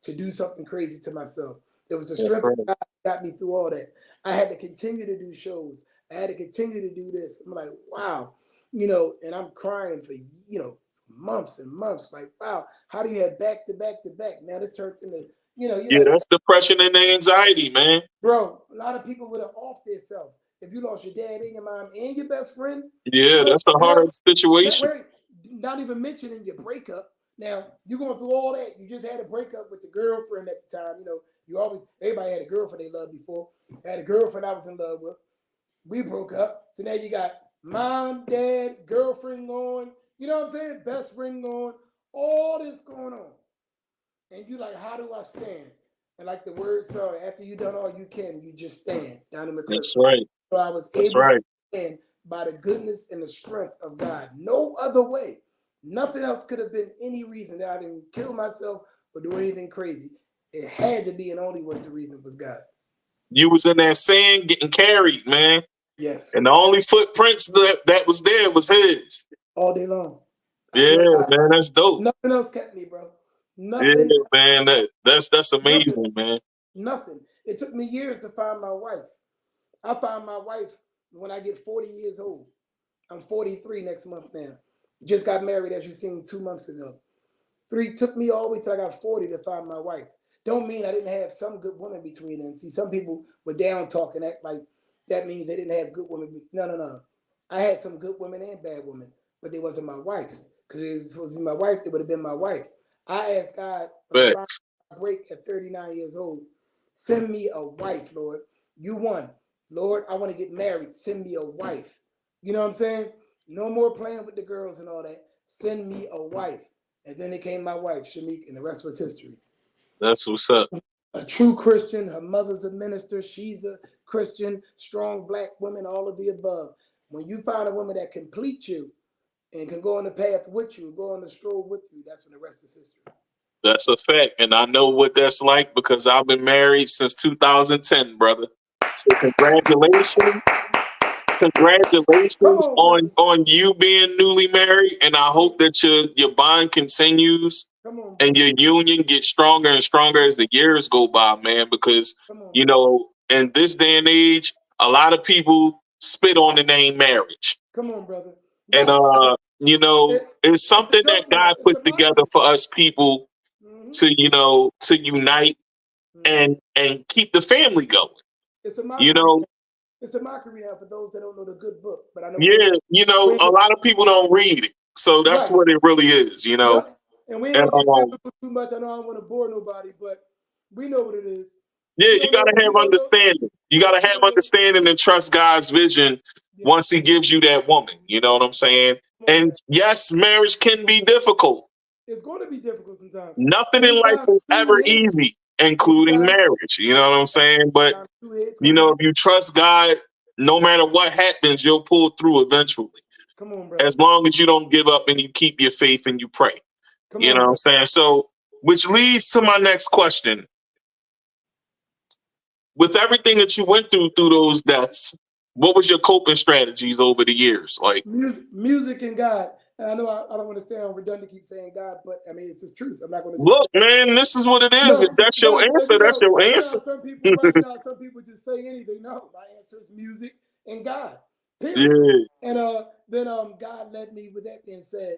to do something crazy to myself. It was the strength of God that got me through all that. I had to continue to do shows. I had to continue to do this. I'm like, wow, you know, and I'm crying for, you know, months and months. Like, wow, how do you have back to back to back? Now this turned into, you know, yeah, that's depression and anxiety, man. Bro, a lot of people would have off themselves if you lost your dad and your mom and your best friend. Yeah, that's a hard situation. Not even mentioning your breakup. Now, you're going through all that. You just had a breakup with the girlfriend at the time. You know, everybody had a girlfriend they loved before. I had a girlfriend I was in love with. We broke up. So now you got mom, dad, girlfriend going. You know what I'm saying? Best friend going. All this going on. And you like, how do I stand? And like the word said, after you done all you can, you just stand down in the cliff. That's right. So I was That's able right. to stand by the goodness and the strength of God. No other way. Nothing else could have been any reason that I didn't kill myself or do anything crazy. It had to be and only was the reason was God. You was in that sand getting carried, man. Yes. And the only footprints that was there was his. All day long. Yeah, man, that's dope. Nothing else kept me, bro. Nothing. Yeah, man, that's amazing, nothing. Man. Nothing. It took me years to find my wife. I found my wife when I get 40 years old. I'm 43 next month now. Just got married, as you seen 2 months ago. Took me all the way till I got 40 to find my wife. Don't mean I didn't have some good women between them. See, some people were down talking, act like that means they didn't have good women. No. I had some good women and bad women, but they wasn't my wives. Because if it was supposed to be my wife, it would have been my wife. I asked God, break at 39 years old, send me a wife, Lord. You won. Lord, I want to get married. Send me a wife. You know what I'm saying? No more playing with the girls and all that. Send me a wife. And then it came my wife, Shamik, and the rest was history. That's what's up. A true Christian. Her mother's a minister. She's a Christian. Strong black woman, all of the above. When you find a woman that complete you and can go on the path with you, go on the stroll with you, that's when the rest is history. That's a fact. And I know what that's like because I've been married since 2010, brother. So congratulations. Congratulations on you being newly married. And I hope that your bond continues and your union gets stronger and stronger as the years go by, man. Because, you know, in this day and age, a lot of people spit on the name marriage. Come on, brother. And, you know, it's something that God put together for us people to, you know, to unite and keep the family going. It's a mockery. You know, it's a mockery now for those that don't know the good book. But I know. Yeah, you know, a lot of people don't read it, so that's what it really is. You know, and we ain't gonna get biblical too much. I know I don't want to bore nobody, but we know what it is. Yeah, you gotta have understanding. You gotta have understanding and trust God's vision once He gives you that woman. You know what I'm saying? And yes, marriage can be difficult. It's going to be difficult sometimes. Nothing in life is ever easy, including marriage. You know what I'm saying? But you know, if you trust God, no matter what happens, you'll pull through eventually. Come on, bro. As long as you don't give up and you keep your faith and you pray. You know what I'm saying? So, which leads to my next question. With everything that you went through those deaths, what was your coping strategies over the years? Like music and God. And I know I don't want to sound redundant, keep saying God, but I mean, it's the truth. I'm not going to look, man, this is what it is. If that's your answer, that's your answer. Some people just say anything. No, my answer is music and God. Period. Yeah. And then God led me, with that being said,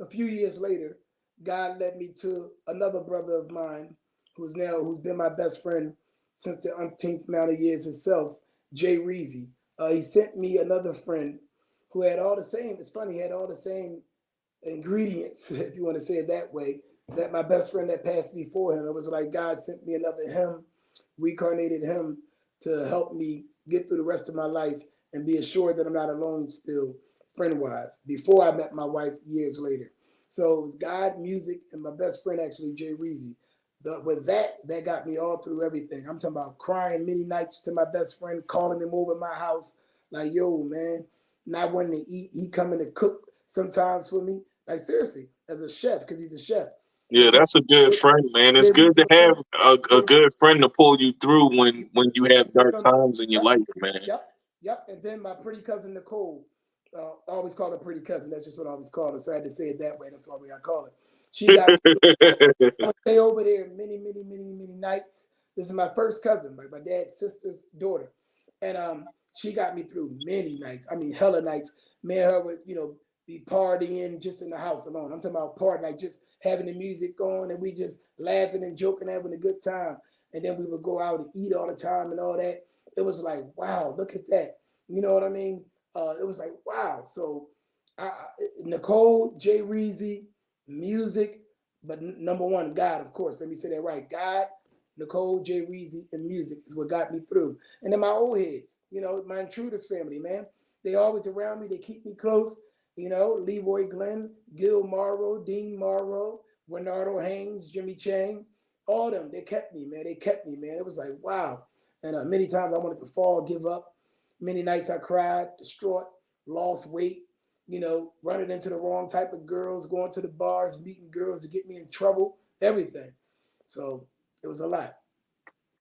a few years later, God led me to another brother of mine who's been my best friend since the umpteenth amount of years itself, Jay Reezy. He sent me another friend who had all the same, it's funny, he had all the same ingredients, if you want to say it that way, that my best friend that passed before him. It was like God sent me another him, reincarnated him to help me get through the rest of my life and be assured that I'm not alone still, friend-wise, before I met my wife years later. So it was God, music, and my best friend, actually, Jay Reezy. With that got me all through everything. I'm talking about crying many nights to my best friend, calling him over my house, like, yo, man, not wanting to eat. He coming to cook sometimes for me. Like, seriously, as a chef, because he's a chef. Yeah, that's a good friend, man. It's good to have a good friend to pull you through when you have dark times in your life, man. Yep. And then my pretty cousin, Nicole, I always call her pretty cousin. That's just what I always call her. So I had to say it that way. That's the way I call it. She got I stay over there many nights. This is my first cousin, like my dad's sister's daughter. And she got me through many nights. I mean, hella nights. Me and her would, be partying just in the house alone. I'm talking about partying, like just having the music going and we just laughing and joking, having a good time. And then we would go out and eat all the time and all that. It was like, wow, look at that. You know what I mean? It was like, wow. So Nicole, Jay Reezy, music, But number one, God, of course. Let me say that right. God, Nicole, Jay Weezy, and music is what got me through. And then my old heads, my intruders family, man. They always around me. They keep me close. Leroy Glenn, Gil Morrow, Dean Morrow, Bernardo Haynes, Jimmy Chang, all them. They kept me, man. They kept me, man. It was like, wow. And many times I wanted to fall, give up. Many nights I cried, distraught, lost weight, running into the wrong type of girls, going to the bars, meeting girls to get me in trouble, everything. So it was a lot.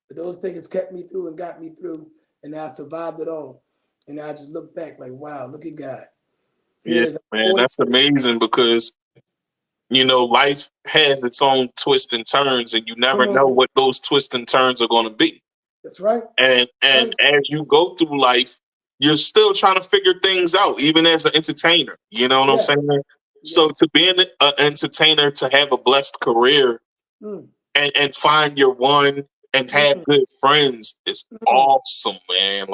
But those things kept me through and got me through, and I survived it all. And I just look back like, wow, look at God. Yeah, man, that's amazing because, life has its own twists and turns, and you never know what those twists and turns are going to be. That's right. And as you go through life, you're still trying to figure things out, even as an entertainer. You know what I'm saying? Yes. So to be an entertainer, to have a blessed career and find your one and have good friends is awesome, man.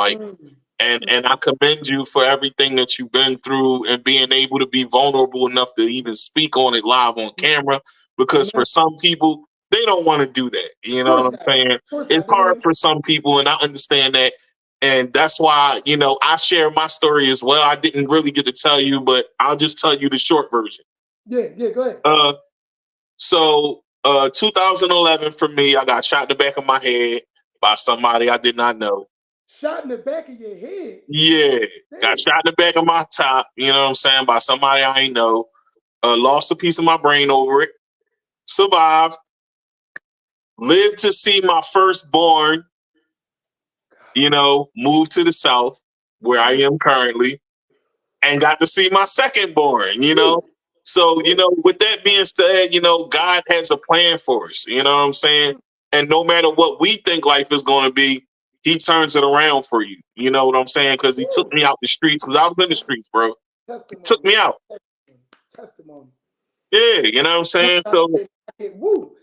And I commend you for everything that you've been through and being able to be vulnerable enough to even speak on it live on camera. Because for some people, they don't want to do that. You know what I'm saying? It's hard for some people, and I understand that. And that's why, I share my story as well. I didn't really get to tell you, but I'll just tell you the short version. Yeah, go ahead. So 2011 for me, I got shot in the back of my head by somebody I did not know. Shot in the back of your head? Yeah. Damn. Got shot in the back of my top, you know what I'm saying, by somebody I ain't know. Lost a piece of my brain over it. Survived. Lived to see my firstborn, move to the South, where I am currently, and got to see my secondborn, So, with that being said, God has a plan for us, you know what I'm saying? And no matter what we think life is going to be, he turns it around for you. You know what I'm saying? Because he took me out the streets, because I was in the streets, bro. He took me out. Testimony. Yeah, you know what I'm saying? Woo.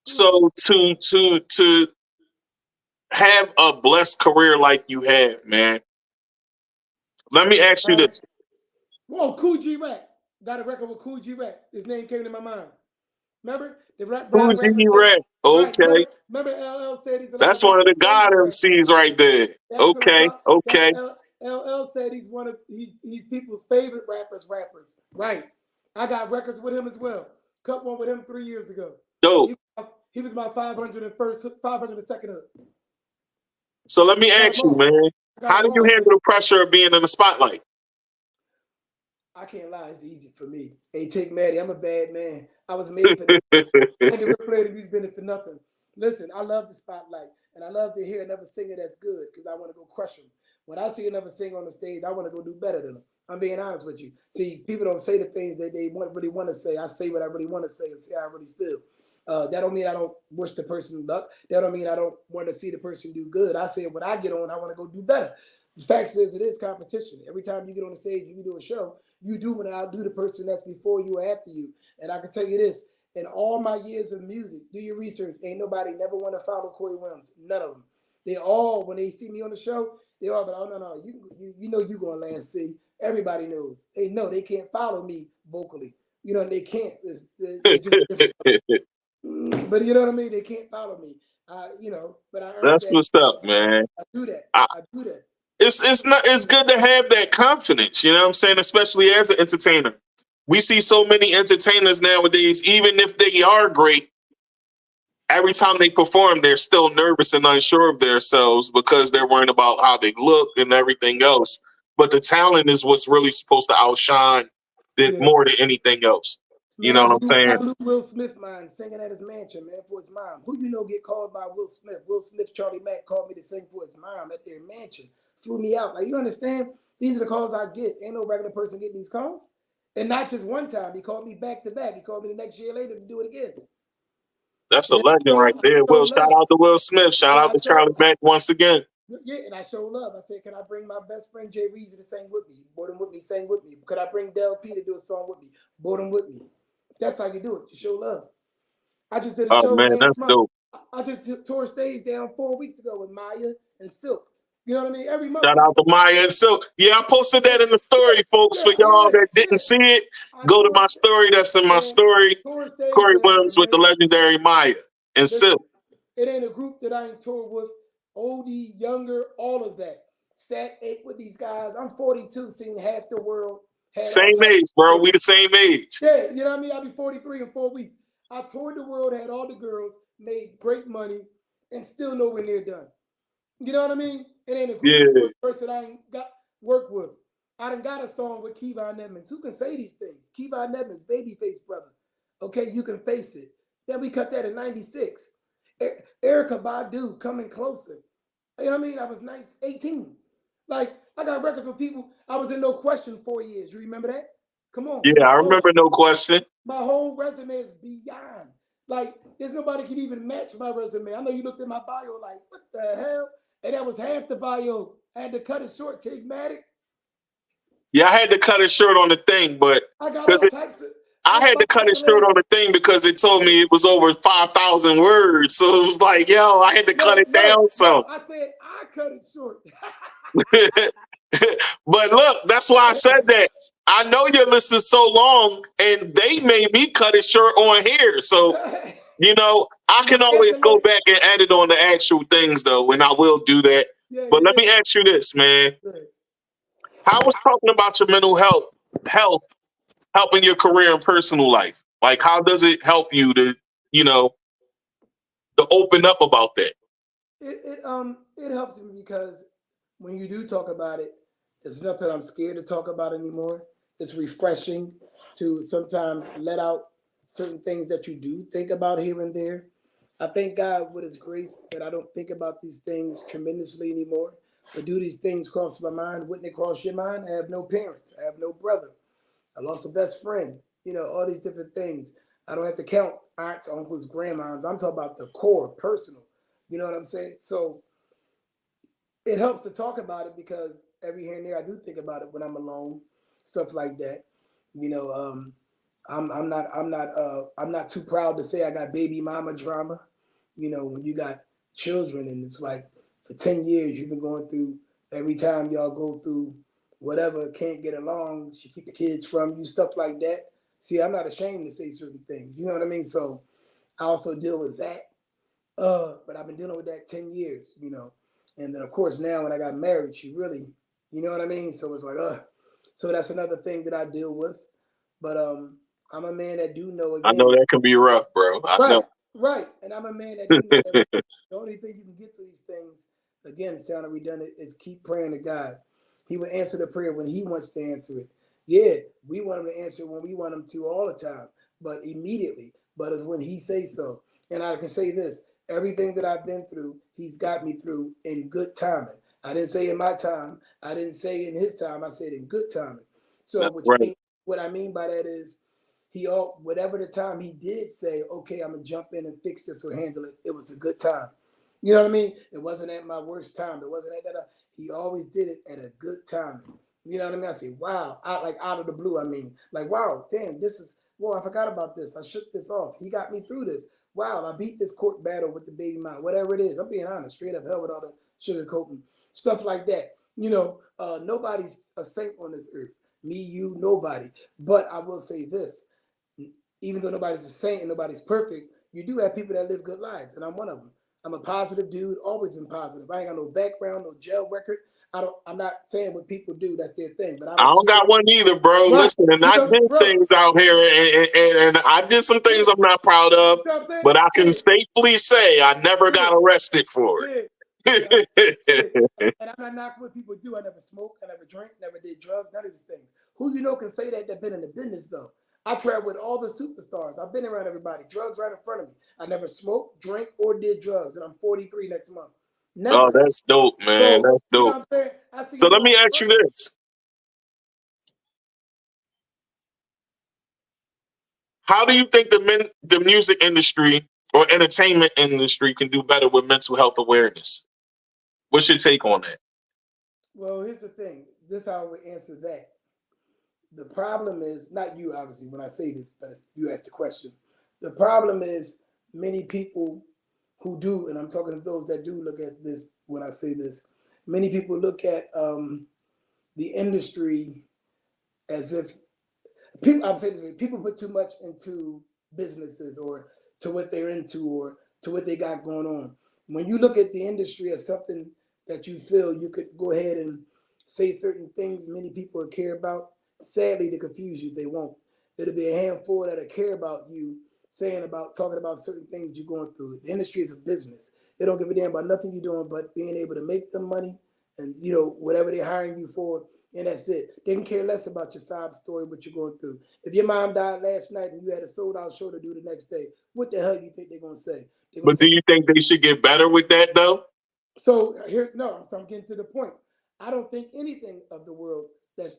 So to have a blessed career like you have, man. Let me ask you this. Whoa, Cool G Rap. Got a record with Cool G Rap. His name came to my mind. Remember? The rap. Cool G Rap. Okay. Right. Remember LL said he's that's one of the God MCs right there. Okay. LL said he's people's favorite rappers. Right. I got records with him as well. Cut one with him 3 years ago. Dope. He was my 502nd hook. So let me ask you, man, how do you handle the pressure of being in the spotlight? I can't lie, it's easy for me. Hey, Tigmatic, I'm a bad man. I was made for this. I never played the music business for nothing. Listen, I love the spotlight, and I love to hear another singer that's good because I want to go crush them. When I see another singer on the stage, I want to go do better than them. I'm being honest with you. See, people don't say the things that they really want to say. I say what I really want to say and say how I really feel. That don't mean I don't wish the person luck. That don't mean I don't want to see the person do good. I say when I get on, I want to go do better. The fact is, it is competition. Every time you get on the stage, you do a show, you do want to outdo the person that's before you or after you. And I can tell you this, in all my years of music, do your research. Ain't nobody never want to follow Corey Wims. None of them. They all, when they see me on the show, they all be like, oh, no, you know you're going to land C. Everybody knows. They know they can't follow me vocally. They can't. It's just different. But you know what I mean? They can't follow me. But I that's what's up, man. I do that. I do that. It's good to have that confidence, you know what I'm saying? Especially as an entertainer. We see so many entertainers nowadays, even if they are great, every time they perform, they're still nervous and unsure of themselves because they're worrying about how they look and everything else. But the talent is what's really supposed to outshine more than anything else. You know what I'm saying? I blew Will Smith mind singing at his mansion, man, for his mom. Who get called by Will Smith? Will Smith, Charlie Mack called me to sing for his mom at their mansion. Flew me out. Like, you understand? These are the calls I get. Ain't no regular person getting these calls. And not just one time. He called me back to back. He called me the next year later to do it again. That's a legend right there. Will, shout out to Will Smith. Shout out to Charlie Mack once again. Yeah, and I show love. I said, can I bring my best friend Jay Reezy to sing with me? He brought him with me, sang with me. Could I bring Del P to do a song with me? Brought him with me. That's how you do it. You show love. I just did a show last month. Dope. I just tore stage down 4 weeks ago with Maya and Silk. You know what I mean? Every month. Shout out to Maya. And so, yeah, I posted that in the story, folks. For y'all that didn't see it, go to my story. That's in my story. Corey Wims with the legendary Maya and Silk. It ain't a group that I ain't toured with. Oldie, younger, all of that. Sat, ate with these guys. I'm 42, seen half the world. Same age, bro. We the same age. Yeah, you know what I mean? I'll be 43 in 4 weeks. I toured the world, had all the girls, made great money, and still nowhere near done. You know what I mean? It ain't a group person I ain't got work with. I done got a song with Kevon Edmonds. Who can say these things? Kevon Edmonds, Babyface brother. Okay, you can face it. Then we cut that in 96. Erica Badu, Coming Closer. You know what I mean? I was 18. Like, I got records with people. I was in No Question 4 years. You remember that? Come on. Yeah, I remember No Question. My whole resume is beyond. Like, there's nobody can even match my resume. I know you looked at my bio like, what the hell? And that was half the bio. I had to cut it short, Tigmatic. Yeah, I had to cut it short on the thing, but I got all types of... I had to cut it short on the thing because it told me it was over 5,000 words. So it was like, yo, I had to cut it down some. I said, I cut it short. But look, that's why I said that. I know your list is so long, and they made me cut it short on here. So, you know, I can always go back and edit on the actual things, though, and I will do that. But let me ask you this, man. How was talking about your mental health helping your career and personal life? Like, how does it help you to, you know, to open up about that? It helps me because when you do talk about it, it's nothing I'm scared to talk about anymore. It's refreshing to sometimes let out certain things that you do think about here and there. I thank God with his grace that I don't think about these things tremendously anymore. But do these things cross my mind? Wouldn't it cross your mind? I have no parents. I have no brother. I lost a best friend. You know, all these different things. I don't have to count aunts, uncles, grandmoms. I'm talking about the core, personal. You know what I'm saying? So it helps to talk about it because every here and there I do think about it when I'm alone, stuff like that. You know, I'm not too proud to say I got baby mama drama. You know, when you got children and it's like for 10 years you've been going through, every time y'all go through whatever, can't get along, she keep the kids from you, stuff like that. See, I'm not ashamed to say certain things. You know what I mean? So I also deal with that. But I've been dealing with that 10 years, you know. And then of course now when I got married, she really, you know what I mean? So it's like, so that's another thing that I deal with. But I'm a man that do know again. I know that can be rough, bro. I know. Right. And I'm a man that do know that the only thing you can get through these things, again, sounding redundant, is keep praying to God. He will answer the prayer when he wants to answer it. Yeah, we want him to answer when we want him to all the time, but immediately. But it's when he says so. And I can say this, everything that I've been through, he's got me through in good timing. I didn't say in my time. I didn't say in his time. I said in good timing. So what I mean by that is whatever the time he did say, okay, I'm going to jump in and fix this or handle it, it was a good time. You know what I mean? It wasn't at my worst time. It wasn't at that. He always did it at a good time. You know what I mean? I say, wow, out of the blue. I mean, like, wow, damn, I forgot about this. I shook this off. He got me through this. Wow, I beat this court battle with the baby mom, whatever it is. I'm being honest, straight up hell with all the sugarcoating, stuff like that. You know, nobody's a saint on this earth. Me, you, nobody. But I will say this, even though nobody's a saint and nobody's perfect, you do have people that live good lives, and I'm one of them. I'm a positive dude, always been positive. I ain't got no background, no jail record. I'm not saying what people do, that's their thing. But I don't got one either, bro. Right. Listen, and I did things out here, and I did some things I'm not proud of, but I can safely say I never got arrested for it. And I'm not knocking what people do. I never smoked, I never drank, never did drugs, none of these things. Who you know can say that been in the business, though? I travel with all the superstars. I've been around everybody. Drugs right in front of me. I never smoked, drank, or did drugs, and I'm 43 next month. Never. Oh, that's dope, man. That's dope. You know what I'm saying? So let me ask you this. How do you think the music industry or entertainment industry can do better with mental health awareness? What's your take on that? Well, here's the thing. This is how I would answer that. The problem is, not you, obviously, when I say this, but you asked the question. The problem is many people who do, and I'm talking to those that do look at this when I say this, Many people look at the industry as if people. I'm saying this way: people put too much into businesses or to what they're into or to what they got going on. When you look at the industry as something that you feel you could go ahead and say certain things many people care about, sadly, to confuse you, they won't. It'll be a handful that'll care about you talking about certain things you're going through. The industry is a business. They don't give a damn about nothing you're doing but being able to make them money and, whatever they're hiring you for, and that's it. They can care less about your sob story, what you're going through. If your mom died last night and you had a sold out show to do the next day, what the hell do you think they're going to say? But do you think they should get better with that, though? So I'm getting to the point. I don't think anything of the world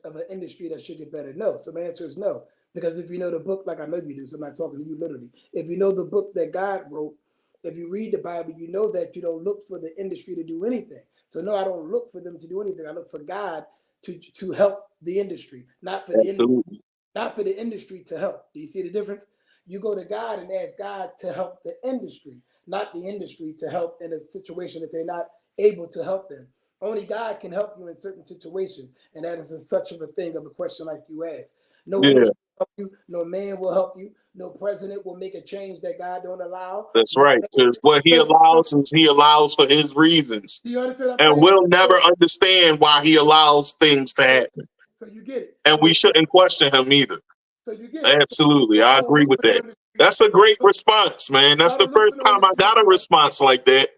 of an industry that should get better. No. So my answer is no. Because if you know the book, like I know you do, so I'm not talking to you literally. If you know the book that God wrote, if you read the Bible, you know that you don't look for the industry to do anything. So no, I don't look for them to do anything. I look for God to help the industry, not for the industry to help. Do you see the difference? You go to God and ask God to help the industry, not the industry to help in a situation that they're not able to help them. Only God can help you in certain situations, and that is such of a thing of a question like you asked. No industry will help you, no man will help you, no president will make a change that God don't allow. That's right, because what he allows is he allows for his reasons. Do you understand what I'm And saying? we'll never understand why he allows things to happen. So you get it. And we shouldn't question him either. So you get it. Absolutely. I agree with that. That's a great response, man. That's the first time I got a response like that.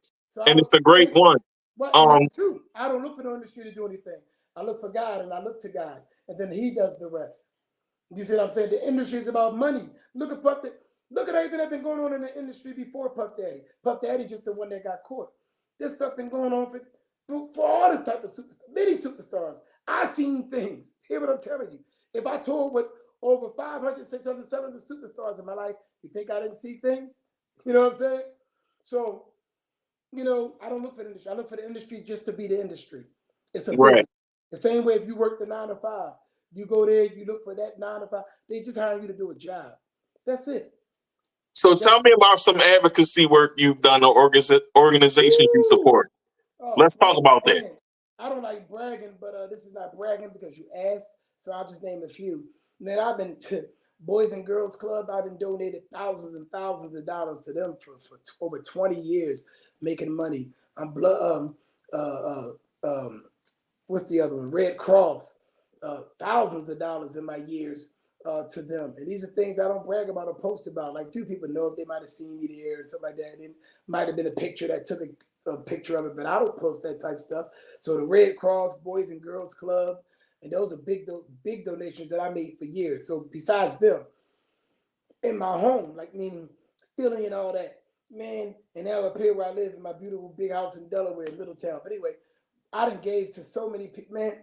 And it's a great one. Well, it's true. I don't look for the industry to do anything. I look for God and I look to God. And then he does the rest. You see what I'm saying? The industry is about money. Look at Puff Daddy. Look at everything that's been going on in the industry before Puff Daddy. Puff Daddy just the one that got caught. This stuff been going on for all this type of many superstars. I seen things. Hear what I'm telling you. If I told what over 500, 600, 700 superstars in my life, you think I didn't see things? You know what I'm saying? So, I don't look for the industry. I look for the industry just to be the industry. It's a business. The same way if you work the 9 to 5, you go there, you look for that 9 to 5. They just hire you to do a job. That's it. So tell me about some advocacy work you've done or organizations you support. Let's talk about that. I don't like bragging, but this is not bragging because you asked, so I'll just name a few. Man, I've been Boys and Girls Club. I've been donated thousands and thousands of dollars to them for over 20 years, making money. I'm what's the other one? Red Cross. Thousands of dollars in my years to them. And these are things I don't brag about or post about. Like few people know if they might have seen me there and stuff like that. It might have been a picture that took a picture of it, but I don't post that type stuff. So the Red Cross, Boys and Girls Club, and those are big donations that I made for years. So besides them, in my home, like meaning filling and all that, man, and now up here where I live in my beautiful big house in Delaware, in Middletown. But anyway, I done gave to so many people, man.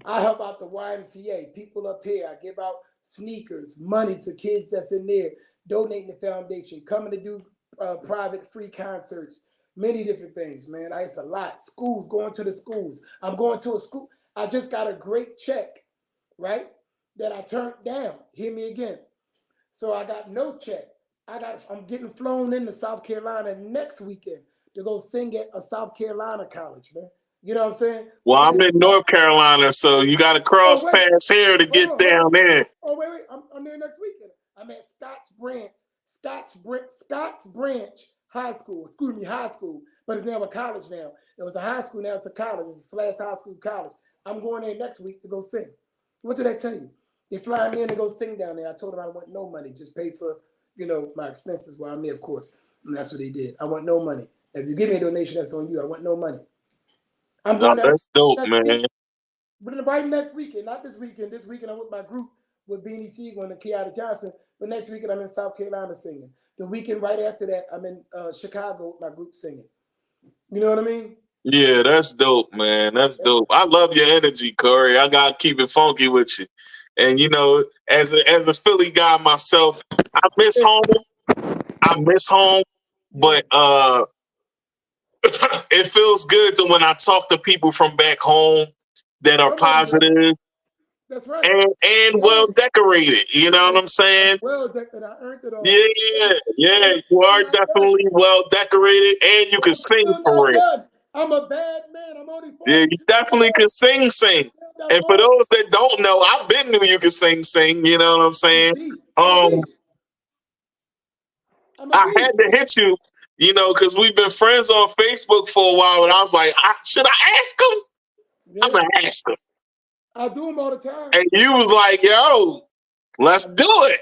I help out the YMCA, people up here. I give out sneakers, money to kids that's in there, donating the foundation, coming to do private free concerts, many different things, man. It's a lot. Schools, going to the schools. I'm going to a school. I just got a great check, right, that I turned down. Hear me again. So I got no check. I'm getting flown into South Carolina next weekend to go sing at a South Carolina college, man. You know what I'm saying? Well, I'm in North Carolina, so you got to cross paths here to get down there. Oh, wait. I'm there next weekend. I'm at Scotts Branch High School. High school. But it's now a college now. It was a high school, now it's a college. It's a / high school college. I'm going there next week to go sing. What did I tell you? They fly me in to go sing down there. I told them I want no money. Just pay for, my expenses while I'm there, of course. And that's what they did. I want no money. If you give me a donation, that's on you. I want no money. I'm going that's dope, man. But right next weekend, not this weekend. This weekend I'm with my group with Beanie Siegel and Kiara Johnson. But next weekend I'm in South Carolina singing. The weekend right after that, I'm in Chicago with my group singing. You know what I mean? Yeah, that's dope, man. That's dope. I love your energy, Corey. I gotta keep it funky with you. And as a Philly guy myself, I miss home. But it feels good to when I talk to people from back home that are positive. That's right. And well decorated. You know what I'm saying? Well decorated. I earned it all. Yeah. You are definitely well decorated, and you can sing for real. I'm a bad man. I'm only 42. Yeah, you definitely can sing. And for those that don't know, I've been knew you could sing. You know what I'm saying? I had to hit you, you know, because we've been friends on Facebook for a while, and I was like, should I ask him? Yeah. I'm gonna ask him. I do them all the time. And you was like, yo, let's do it.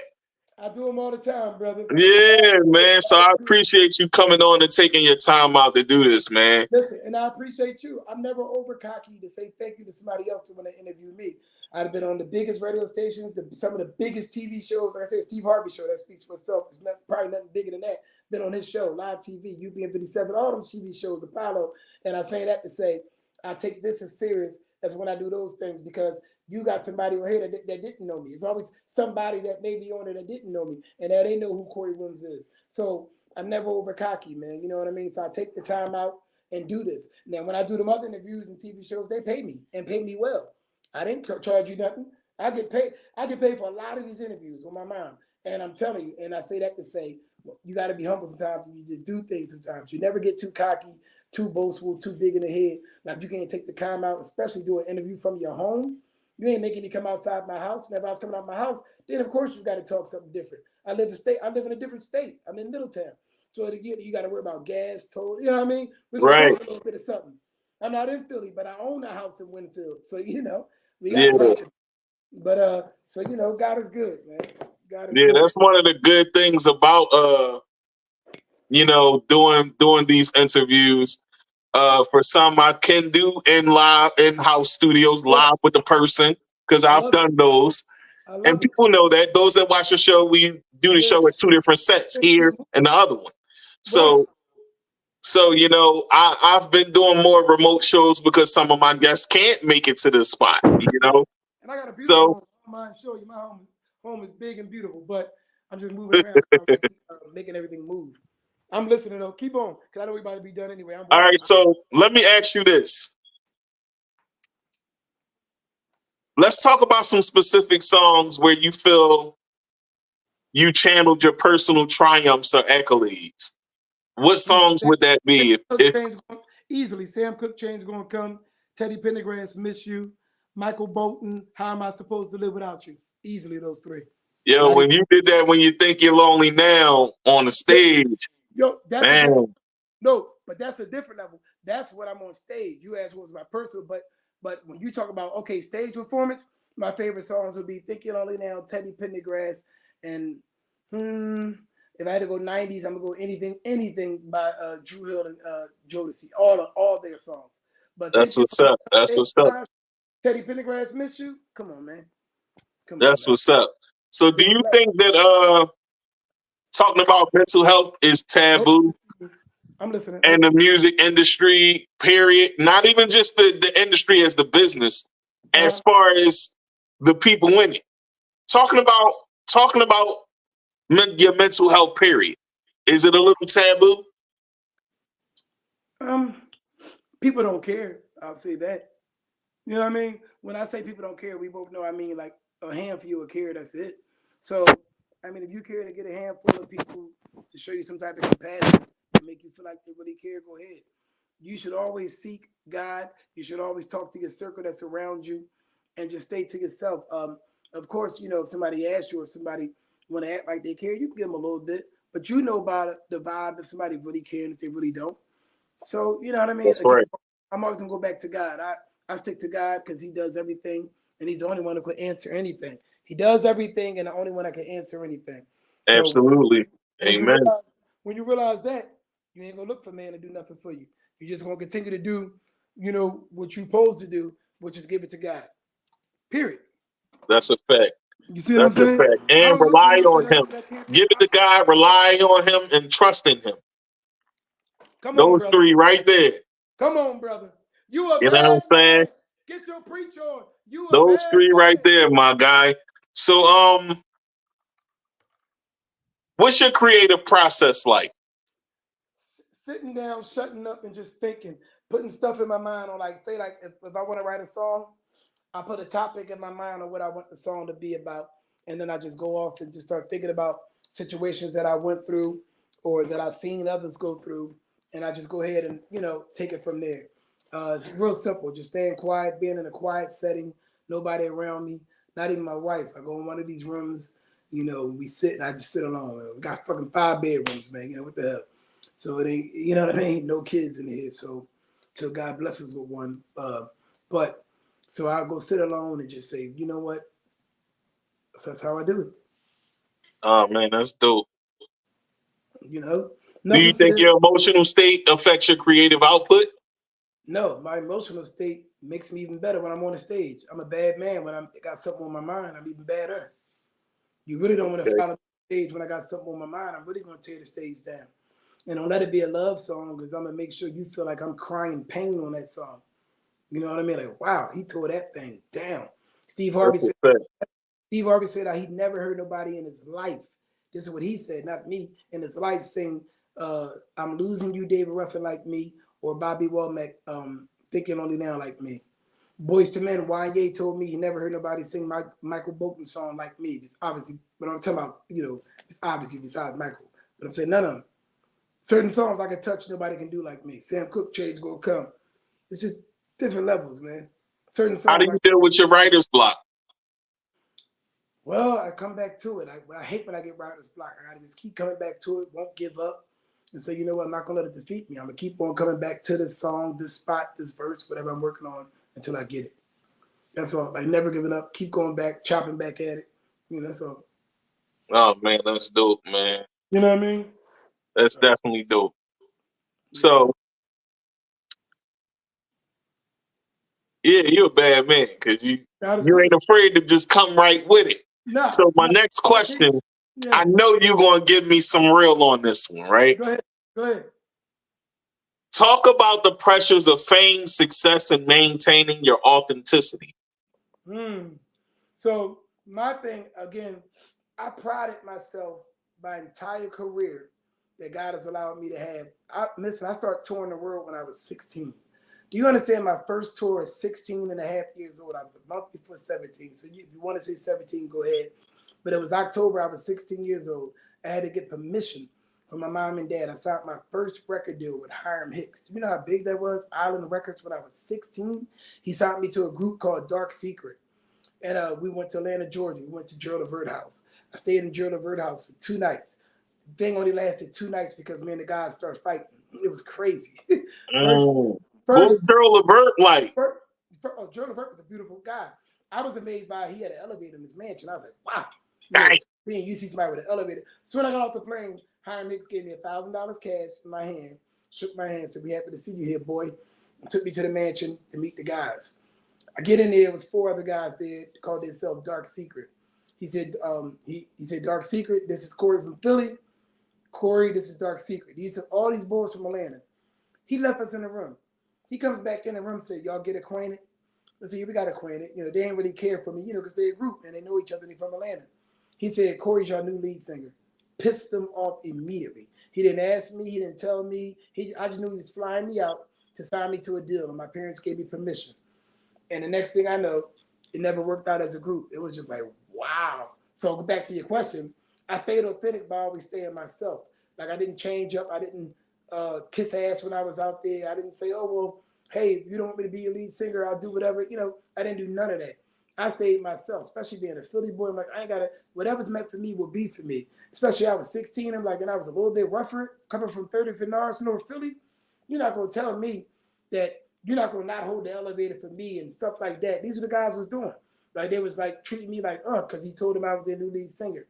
I do them all the time, brother. Yeah, man. So I appreciate you coming on and taking your time out to do this, man. Listen, and I appreciate you. I'm never over cocky to say thank you to somebody else to when they interview me. I'd have been on the biggest radio stations, some of the biggest TV shows. Like I said, Steve Harvey show, that speaks for itself. It's probably nothing bigger than that. Been on his show, live TV, UPN 57, all them TV shows, Apollo. And I'm saying that to say, I take this as serious as when I do those things, because you got somebody on here that didn't know me. It's always somebody that may be on it that didn't know me, and now they know who Corey Wims is. So I'm never over cocky, man. You know what I mean? So I take the time out and do this. Now, when I do them other interviews and TV shows, they pay me and pay me well. I didn't charge you nothing. I get paid for a lot of these interviews on my mom. And I'm telling you, and I say that to say, you got to be humble sometimes, and you just do things sometimes. You never get too cocky, too boastful, too big in the head. Like, you can't take the time out, especially do an interview from your home. You ain't making me come outside my house. Whenever I was coming out my house, then of course you got to talk something different. I live in a different state. I'm in Middletown. So you got to worry about gas, toll. You know what I mean? We're going to talk a little bit of something. I'm not in Philly, but I own a house in Winfield. So, you know, we got problems. But, so, you know, God is good, man. God is good. That's one of the good things about, you know, doing these interviews. For some, I can do in-house studios, live with the person, because I've done those. And people know that. Those that watch the show, we do the show at 2 different sets, here and the other one. So you know, I've been doing more remote shows because some of my guests can't make it to the spot, you know. And I got a beautiful home. I don't mind show you. My home is big and beautiful, but I'm just moving around, making everything move. I'm listening though. Keep on, because I know we about to be done anyway. All right, so let me ask you this. Let's talk about some specific songs where you feel you channeled your personal triumphs or accolades. What songs would that be? Easily, Sam Cooke Change Gonna Come, Teddy Pendergrass, Miss You, Michael Bolton, How Am I Supposed to Live Without You? Easily those three. Yo, when you did that, When You Think You're Lonely Now on the stage, that's no, but that's a different level. That's what I'm on stage. You asked what was my personal, but when you talk about stage performance, my favorite songs would be Think You're Lonely Now, Teddy Pendergrass, and if I had to go 90s, I'm gonna go anything by Drew Hill and Jodeci, all their songs. But that's what's up. That's what's up. Teddy Pendergrass, Miss You. Come on, man. That's what's up. So do you think that talking about mental health is taboo? I'm listening. And the music industry, period. Not even just the industry as the business, as far as the people in it. Talking about your mental health, period. Is it a little taboo? People don't care. I'll say that. You know what I mean? When I say people don't care, we both know I mean like a handful will care. That's it. So, I mean, if you care to get a handful of people to show you some type of compassion and make you feel like they really care, go ahead. You should always seek God. You should always talk to your circle that's around you and just stay to yourself. Of course, you know, if somebody asks you, if somebody want to act like they care, you can give them a little bit, but you know about the vibe if somebody really care and if they really don't. So, you know what I mean? That's right. I'm always gonna go back to God. I stick to God because He does everything, and He's the only one who can answer anything. He does everything, and the only one that can answer anything. So, absolutely. Amen. When you realize that, you ain't gonna look for man to do nothing for you. You're just gonna continue to do, you know, what you're supposed to do, which is give it to God. Period. That's a fact. You see what I'm saying? That's a fact. And rely on Him. Give it to God, rely on Him, and trust in Him. Come on, those brother. three right there. Come on, brother. You know what I'm saying? Get your preach on. Those three right there, my guy. So, what's your creative process like? Sitting down, shutting up, and just thinking, putting stuff in my mind on, like, say, like, if I want to write a song, I put a topic in my mind on what I want the song to be about, and then I just go off and just start thinking about situations that I went through or that I've seen others go through, and I just go ahead and take it from there. It's real simple. Just staying quiet, being in a quiet setting, nobody around me, not even my wife. I go in one of these rooms, we sit and I just sit alone. We got fucking 5 bedrooms, man. What the hell? So it ain't, you know what I mean? No kids in here. So till God blesses us with one. But so I'll go sit alone and just say, you know what? So that's how I do it. Oh man, that's dope. Do you think your emotional state affects your creative output? No, my emotional state makes me even better when I'm on the stage. I'm a bad man when I got something on my mind. I'm even badder. You really don't want to follow the stage when I got something on my mind. I'm really going to tear the stage down. And don't let it be a love song because I'm going to make sure you feel like I'm crying pain on that song. You know what I mean? Like, wow, he tore that thing down. Steve Harvey said that he'd never heard nobody in his life. This is what he said, not me, in his life sing, I'm losing you, David Ruffin, like me, or Bobby Womack, thinking only now like me. Boys to Men, Wanye told me he never heard nobody sing Michael Bolton's song like me. It's obviously, but I'm talking about, it's obviously besides Michael. But I'm saying none of them. Certain songs I can touch, nobody can do like me. Sam Cooke, Change Gonna Come. It's just different levels, man. Certain songs. How do you deal with your writer's block? Well, I come back to it. I hate when I get writer's block. I gotta just keep coming back to it, won't give up. And say, you know what, I'm not gonna let it defeat me. I'm gonna keep on coming back to this song, this spot, this verse, whatever I'm working on until I get it. That's all. Like never giving up, keep going back, chopping back at it. That's all. Oh man, that's dope, man. You know what I mean? That's definitely dope. So yeah, you're a bad man because you ain't afraid to just come right with it. No, so my next question, I know you're gonna give me some real on this one, right? Go ahead. Talk about the pressures of fame, success, and maintaining your authenticity. So my thing, again, I prided myself my entire career that God has allowed me to have. I started touring the world when I was 16. Do you understand my first tour is 16 and a half years old? I was a month before 17. So if you want to say 17, go ahead. But it was October. I was 16 years old. I had to get permission from my mom and dad. I signed my first record deal with Hiram Hicks. Do you know how big that was? Island Records when I was 16. He signed me to a group called Dark Secret. And we went to Atlanta, Georgia. We went to Gerald Levert House. I stayed in Gerald Levert House for 2 nights. The thing only lasted 2 nights because me and the guys started fighting. It was crazy. What was Gerald Levert like? Gerald Levert was a beautiful guy. I was amazed by how he had an elevator in his mansion. I was like, wow. Nice. You see somebody with an elevator. So when I got off the plane, Hiram Hicks gave me $1,000 cash in my hand, shook my hand, said, we happy to see you here, boy. And took me to the mansion to meet the guys. I get in there, it was 4 other guys there, called themselves Dark Secret. He said, he said, Dark Secret, this is Corey from Philly. Corey, this is Dark Secret. These are all these boys from Atlanta. He left us in the room. He comes back in the room and said, y'all get acquainted? I said, yeah, we got acquainted. They ain't really care for me, because they're a group and they know each other and they're from Atlanta. He said, Corey's your new lead singer. Pissed them off immediately. He didn't ask me. He didn't tell me. I just knew he was flying me out to sign me to a deal, and my parents gave me permission. And the next thing I know, it never worked out as a group. It was just like, wow. So back to your question, I stayed authentic by always staying myself. Like I didn't change up. I didn't kiss ass when I was out there. I didn't say, oh, well, hey, if you don't want me to be a lead singer, I'll do whatever. I didn't do none of that. I stayed myself, especially being a Philly boy. I'm like, I ain't got to, whatever's meant for me will be for me. Especially I was 16. I'm like, and I was a little bit rougher coming from 30th and North Philly. You're not going to tell me that you're not going to not hold the elevator for me and stuff like that. These are the guys was doing. Like, they was like treating me like, because he told them I was their new lead singer.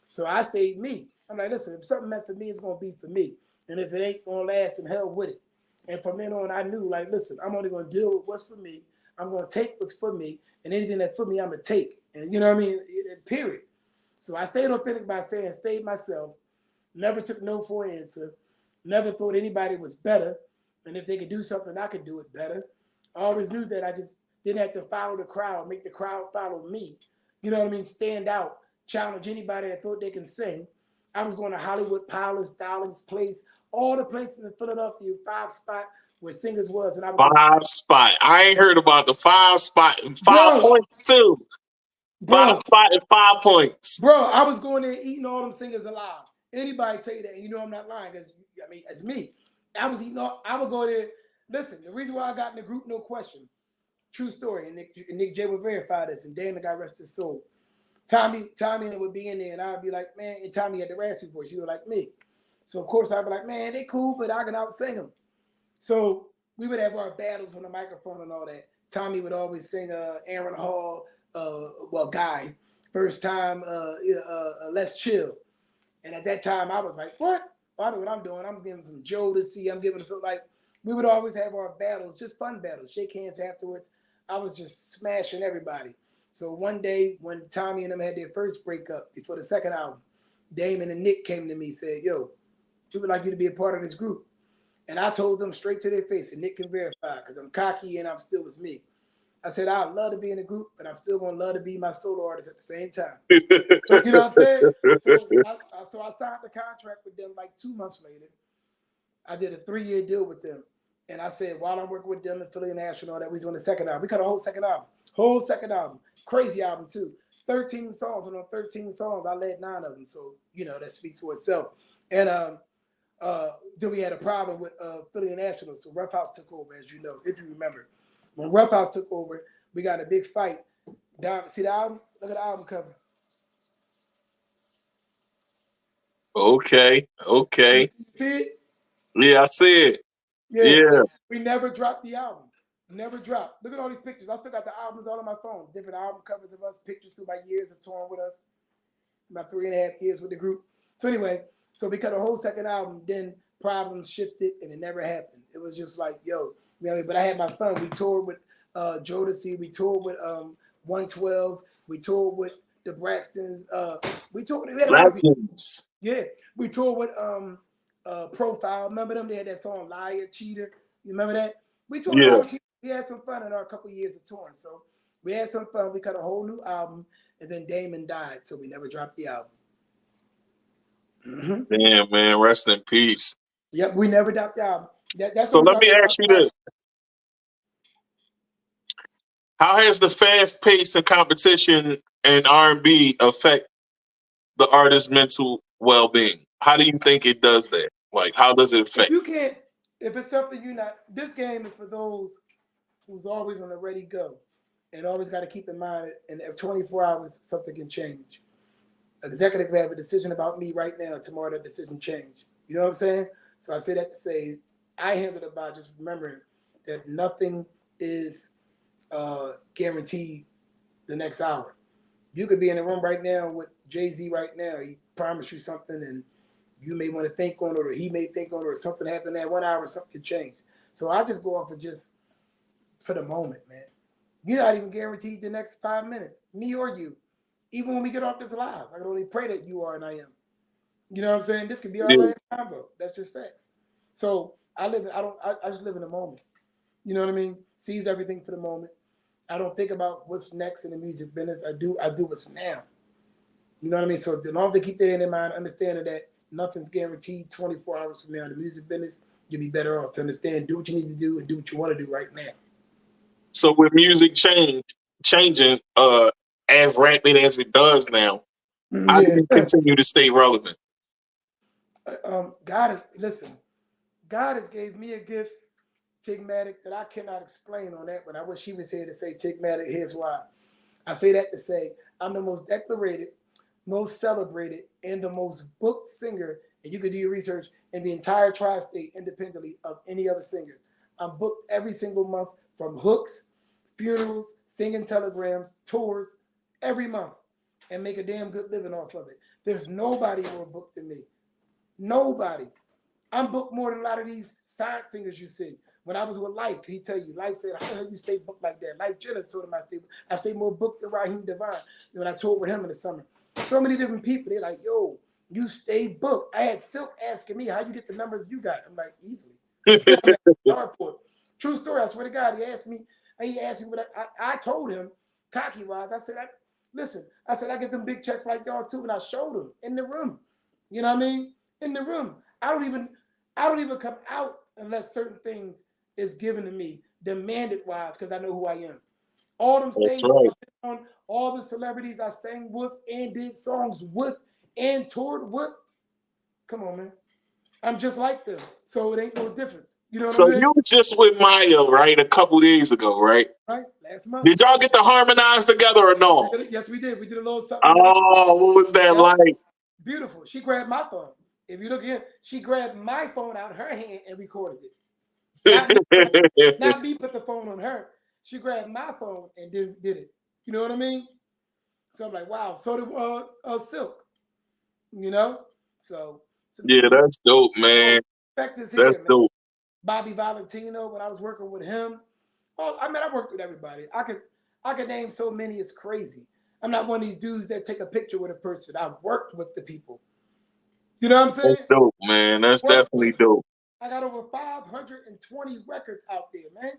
So I stayed me. I'm like, listen, if something meant for me, it's going to be for me. And if it ain't going to last, then hell with it. And from then on, I knew, like, listen, I'm only going to deal with what's for me. I'm going to take what's for me. And anything that's for me, I'm going to take. And you know what I mean? Period. So I stayed authentic by saying, stayed myself. Never took no for an answer. Never thought anybody was better. And if they could do something, I could do it better. I always knew that I just didn't have to follow the crowd, make the crowd follow me. You know what I mean? Stand out, challenge anybody that thought they can sing. I was going to Hollywood, Palace, Darling's Place, all the places in Philadelphia, 5 spot where singers was. And I was 5 spot. I ain't heard about the 5 spot and 5 points too. 5 spot and 5 points. Bro, I was going there eating all them singers alive. Anybody tell you that, and you know I'm not lying, because I mean, it's me. I was eating all, I would go there. Listen, the reason why I got in the group, no question. True story. And Nick J would verify this, and Damon got rest his soul. Tommy would be in there, and I'd be like, man, and Tommy had the raspy voice, you know, like me. So of course I'd be like, man, they cool, but I can out sing them. So we would have our battles on the microphone and all that. Tommy would always sing Aaron Hall, Guy, first time, Let's Chill. And at that time I was like, what? Well, I know what I'm doing. I'm giving some Joe to see. I'm giving some, like, we would always have our battles, just fun battles, shake hands afterwards. I was just smashing everybody. So one day when Tommy and them had their first breakup before the second album, Damon and Nick came to me and said, yo, we would like you to be a part of this group. And I told them straight to their face, and Nick can verify, because I'm cocky and I'm still with me. I said, I'd love to be in a group, but I'm still going to love to be my solo artist at the same time. So, you know what I'm saying? So I signed the contract with them like 2 months later. I did a 3-year deal with them. And I said, while I'm working with them in Philly National, that we was on the second album. We cut a whole second album. Crazy album too. 13 songs, and on 13 songs, I led 9 of them. So, you know, that speaks for itself. And then we had a problem with Philly National. So Rough House took over, as you know, if you remember. When Rough House took over, we got in a big fight. See the album? Look at the album cover. Okay. See it? Yeah, I see it. Yeah. We never dropped the album. Never dropped. Look at all these pictures. I still got the albums all on my phone. Different album covers of us, pictures through my years of touring with us. About 3.5 years with the group. So anyway, so we cut a whole second album. Then problems shifted, and it never happened. It was just like, yo, you know what I mean? But I had my fun. We toured with Jodeci. We toured with 112. We toured with the Braxtons. We toured with Braxtons. Yeah, we toured with Profile. Remember them? They had that song "Liar, Cheater." You remember that? We toured. Yeah. We had some fun in our couple years of touring. So we had some fun. We cut a whole new album, and then Damon died, so we never dropped the album. Mm-hmm. Damn, man, rest in peace. Yep, we never dropped the album. That's so let me ask you this. How has the fast pace and competition in R&B affect the artist's mental well-being? How do you think it does that? Like, how does it affect? If it's something you're not, this game is for those who's always on the ready go and always got to keep in mind, and if 24 hours, something can change. Executive have a decision about me right now. Tomorrow, that decision change. You know what I'm saying? So I say that to say, I handle it by just remembering that nothing is guaranteed the next hour. You could be in a room right now with Jay-Z right now. He promised you something, and you may want to think on it, or he may think on it, or something happened that 1 hour, something could change. So I just go off of just for the moment, man. You're not even guaranteed the next 5 minutes, me or you. Even when we get off this live, I can only pray that you are and I am. You know what I'm saying? This could be our last combo. That's just facts. So I just live in the moment. You know what I mean? Seize everything for the moment. I don't think about what's next in the music business. I do what's now. You know what I mean? So as long as they keep that in their mind, understanding that nothing's guaranteed 24 hours from now in the music business, you'll be better off to understand, do what you need to do and do what you want to do right now. So with music changing as rapid as it does now, how do you continue to stay relevant? God has gave me a gift, Tigmatic, that I cannot explain on that, but I wish he was here to say, Tigmatic, here's why. I say that to say I'm the most decorated, most celebrated, and the most booked singer, and you could do your research, in the entire tri-state independently of any other singer. I'm booked every single month from hooks, funerals, singing telegrams, tours, every month, and make a damn good living off of it. There's nobody more booked than me. Nobody. I'm booked more than a lot of these side singers you see. When I was with Life, he tell you, Life said, how the hell you stay booked like that? Life Jennings told him I stay more booked than Raheem Devine when I toured with him in the summer. So many different people, they're like, yo, you stay booked. I had Silk asking me, how you get the numbers you got? I'm like, easily. True story, I swear to God, he asked me what I told him, cocky-wise, I said, I get them big checks like y'all too, and I showed him in the room. You know what I mean? In the room. I don't even come out unless certain things is given to me, demanded wise, because I know who I am. All them stages on, all the celebrities I sang with and did songs with and toured with. Come on, man. I'm just like them, so it ain't no difference. You know what So I'm saying? you was just with Maya, right, a couple days ago, right? Right, last month. Did y'all get to harmonize together or no? Yes, we did. We did a little something. Oh, what was that like? Beautiful. She grabbed my phone. If you look here, she grabbed my phone out of her hand and recorded it. Not me put the phone on her. She grabbed my phone and did it. You know what I mean? So I'm like, wow. So did Silk. You know? So Yeah, that's dope, man. That's here, dope. Bobby Valentino, when I was working with him. Oh, I mean, I worked with everybody. I could name so many, it's crazy. I'm not one of these dudes that take a picture with a person. I've worked with the people. You know what I'm saying? That's dope, man. That's definitely dope. I got over 520 records out there, man.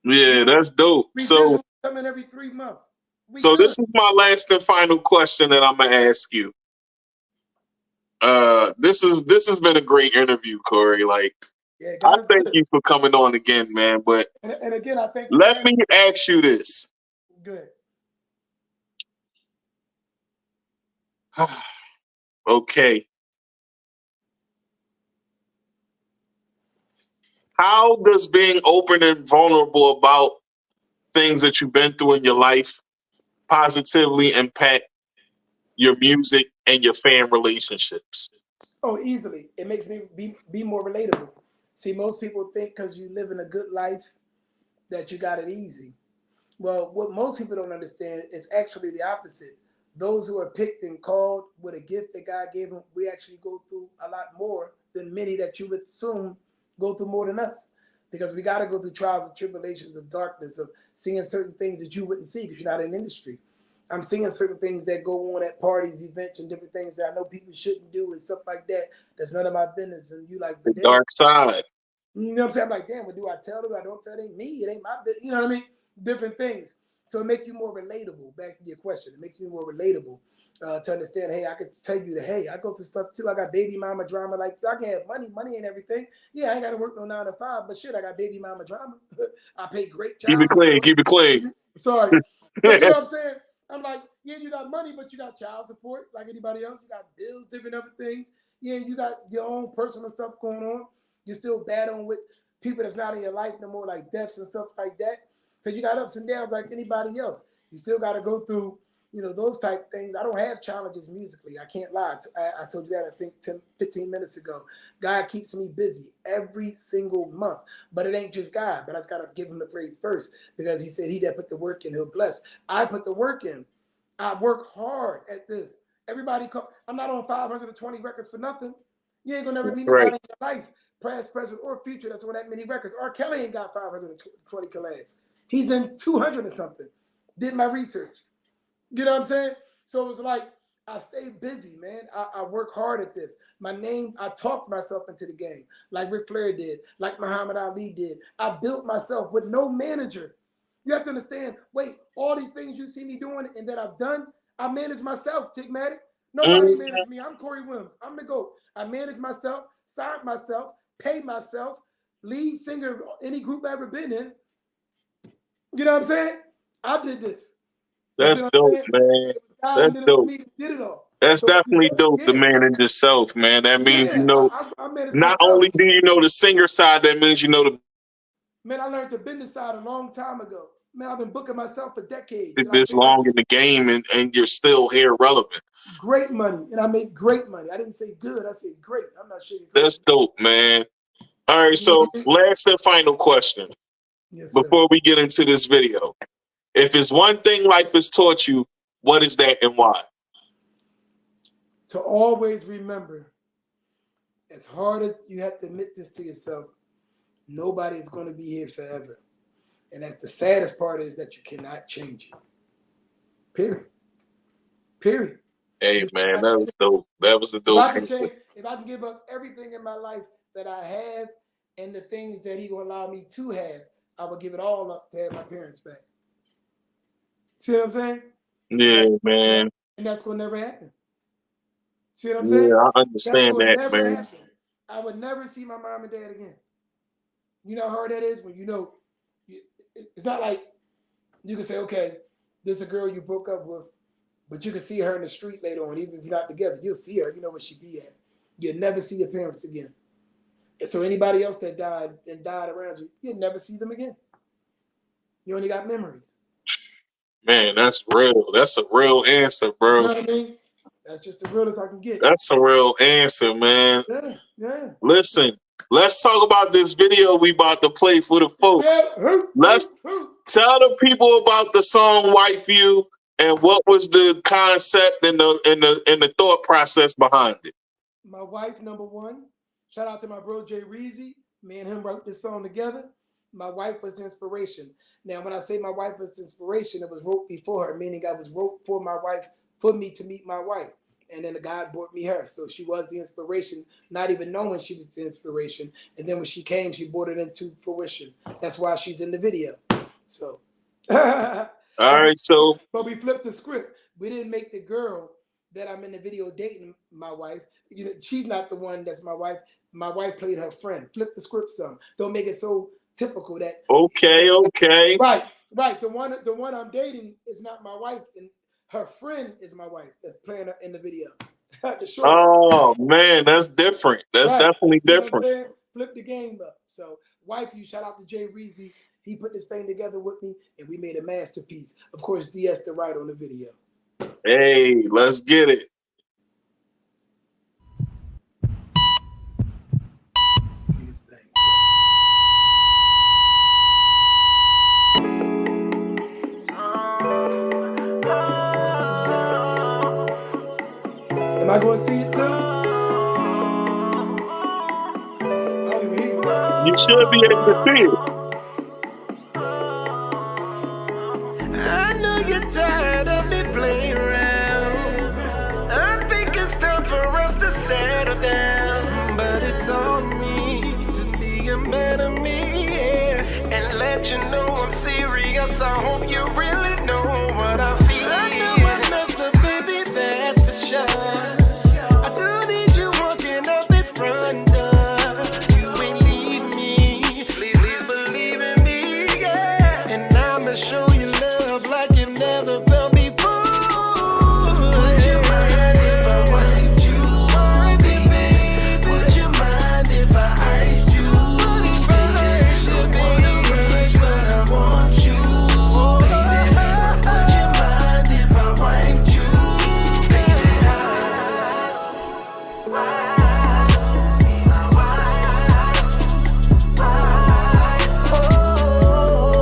Yeah, that's dope. So coming every 3 months. So this is my last and final question that I'm gonna ask you. This has been a great interview, Corey. Like, I thank you for coming on again, man. But and again, I think let me ask you this. Good. Okay. How does being open and vulnerable about things that you've been through in your life positively impact your music and your fan relationships? Oh, easily. It makes me be more relatable. See, most people think because you live in a good life that you got it easy. Well, what most people don't understand is actually the opposite. Those who are picked and called with a gift that God gave them, we actually go through a lot more than many that you would assume go through more than us. Because we got to go through trials and tribulations of darkness, of seeing certain things that you wouldn't see because you're not in the industry. I'm seeing certain things that go on at parties, events, and different things that I know people shouldn't do and stuff like that. That's none of my business. And you like the dark side. You know what I'm saying? I'm like, damn, what do I tell them? I don't tell them. It ain't me. It ain't my business. You know what I mean? Different things. So it makes you more relatable. Back to your question. It makes me more relatable to understand, hey, I could tell you that, hey, I go through stuff too. I got baby mama drama. Like, I can have money. Money ain't everything. Yeah, I ain't got to work no 9 to 5, but shit, I got baby mama drama. I pay great jobs. Keep it clean. Sorry. But you know what I'm saying? I'm like, yeah, you got money, but you got child support like anybody else. You got bills, different other things. Yeah, you got your own personal stuff going on. You're still battling with people that's not in your life no more, like deaths and stuff like that. So you got ups and downs like anybody else. You still got to go through, those type of things. I don't have challenges musically. I can't lie. I told you that, I think, 15 minutes ago. God keeps me busy every single month. But it ain't just God. But I just got to give him the praise first because he said he that put the work in, he'll bless. I put the work in. I work hard at this. Everybody, I'm not on 520 records for nothing. You ain't going to never meet anybody in your life, past, present, or future, that's on that many records. R. Kelly ain't got 520 collabs. He's in 200 or something. Did my research. You know what I'm saying? So it was like, I stay busy, man. I work hard at this. My name, I talked myself into the game, like Ric Flair did, like Muhammad Ali did. I built myself with no manager. You have to understand, wait, all these things you see me doing and that I've done, I manage myself, Tigmatic. Nobody managed me. I'm Corey Wims. I'm the GOAT. I manage myself, signed myself, paid myself, lead singer of any group I've ever been in. You know what I'm saying? I did this. That's dope, man. That's dope. Did it all. That's definitely dope to manage yourself, man. That means I not myself. Only do you know the singer side, that means you know the. Man, I learned the business side a long time ago. Man, I've been booking myself for decades. This long in the game and you're still here relevant. Great money, and I made great money. I didn't say good, I said great. I'm not sure. That's dope, man. All right, so last and final question. Yes, before we get into this video. If it's one thing life has taught you, what is that and why? To always remember, as hard as you have to admit this to yourself, nobody is going to be here forever. And that's the saddest part, is that you cannot change it. Period. Hey, man, that was dope. That was a dope. If I can give up everything in my life that I have and the things that he will allow me to have, I would give it all up to have my parents back. See what I'm saying? Yeah, man. And that's going to never happen. See what I'm saying? Yeah, I understand that, man. Happen. I would never see my mom and dad again. You know how hard that is when it's not like you can say, okay, there's a girl you broke up with, but you can see her in the street later on, even if you're not together. You'll see her. You know where she be at. You'll never see your parents again. So anybody else that died around you, you'd never see them again. You only got memories. Man, that's real. That's a real answer, bro. You know what I mean? That's just the realest I can get. That's a real answer, man. Yeah. Listen, let's talk about this video we about to play for the folks. Let's tell the people about the song "White View" and what was the concept and the thought process behind it. My wife, number one. Shout out to my bro Tyrese. Me and him wrote this song together. My wife was the inspiration. Now, when I say my wife was the inspiration, it was wrote before her, meaning I was wrote for my wife, for me to meet my wife. And then God brought me her. So she was the inspiration, not even knowing she was the inspiration. And then when she came, she brought it into fruition. That's why she's in the video. So. All right, so. But we flipped the script. We didn't make the girl that I'm in the video dating my wife. You know, she's not the one that's my wife. My wife played her friend. Flip the script some. Don't make it so typical that. Okay. Right. The one I'm dating is not my wife, and her friend is my wife that's playing her in the video. Oh man, that's different. That's definitely different. You know what I'm saying? Flip the game up. So, wife, you shout out to Tyrese. He put this thing together with me, and we made a masterpiece. Of course, Esther Ralph on the video. Hey, let's get it. See this thing. Am I going to see it too? I don't even hear it. You should be able to see it. I know you're tired of me playing around. I think it's time for us to settle down. But it's on me to be a man of me, yeah. And let you know I'm serious. I hope you really know what I feel. I know I mess up, baby, that's for sure. I don't need you walking out that front door. You ain't leave me. Please believe in me, yeah. And I'ma show you love like you never felt before. Would you mind if I wiped you, baby? Would you mind if I iced you? I wanna rush, but I want you, baby. Would you mind if I wiped you, baby?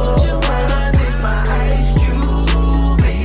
Would you mind if I iced you, baby?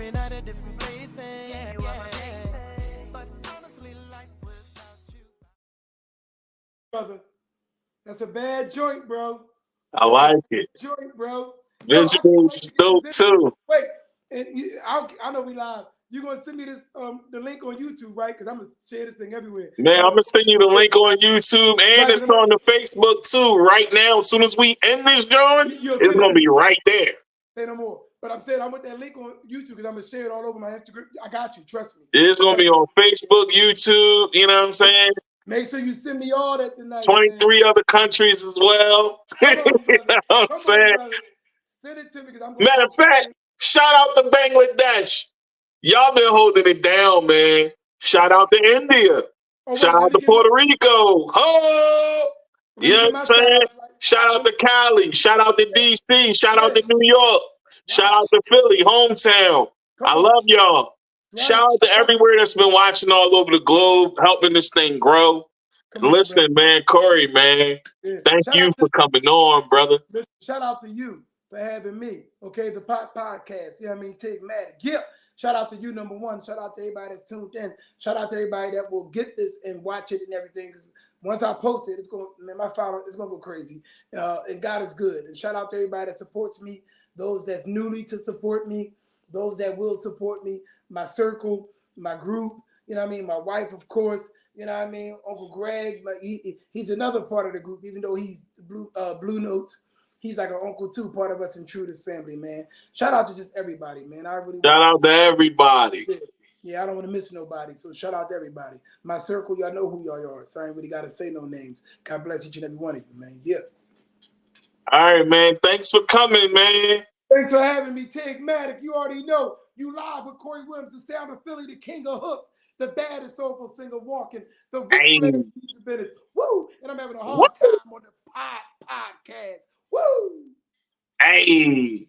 Every night a different plaything. Yeah, but honestly, life without you. Brother, that's a bad joint, bro. I like it. Joint, bro. Visuals dope too. Wait, and I know we live. You gonna send me this the link on YouTube, right? Because I'm gonna share this thing everywhere. Man, I'm gonna send you the link on YouTube and it's on the Facebook too. Right now, as soon as we end this joint, it's gonna be right there. Say no more. But I'm saying I'm with that link on YouTube because I'm gonna share it all over my Instagram. I got you, trust me. It's gonna be on Facebook, YouTube. You know what I'm saying? Make sure you send me all that tonight. 23 other countries as well. You know what I'm saying? Send it to me because I'm going. Matter of fact, shout out to Bangladesh. Y'all been holding it down, man. Shout out to India. Shout out to Puerto Rico. Oh, you know what I'm saying? Shout out to Cali. Shout out to DC. Shout out to New York. Shout out to Philly, hometown. I love y'all. Shout out to everywhere that's been watching all over the globe, helping this thing grow. Listen, man, Corey, man, thank you for coming on, brother. Shout out to you for having me. Okay, the podcast. You know what I mean? Tigmatic. Yeah. Shout out to you, number one. Shout out to everybody that's tuned in. Shout out to everybody that will get this and watch it and everything. Because once I post it, it's going, man, my following, it's going to go crazy. And God is good. And shout out to everybody that supports me, those that's newly to support me, those that will support me, my circle, my group, you know what I mean? My wife, of course, you know what I mean? Uncle Greg, he's another part of the group, even though he's Blue Notes. He's like an uncle too, part of us in Truder's family, man. Shout out to just everybody, man. Shout out to everybody. Yeah, I don't want to miss nobody. So shout out to everybody. My circle, y'all know who y'all are. So I ain't really got to say no names. God bless each and every one of you, man. Yeah. All right, man. Thanks for coming, man. Thanks for having me, Tigmatic. You already know. You live with Corey Wims, the sound of Philly, the king of hooks, the baddest soulful singer walking, the business. Woo! And I'm having a hard time on the podcast. Woo! Hey.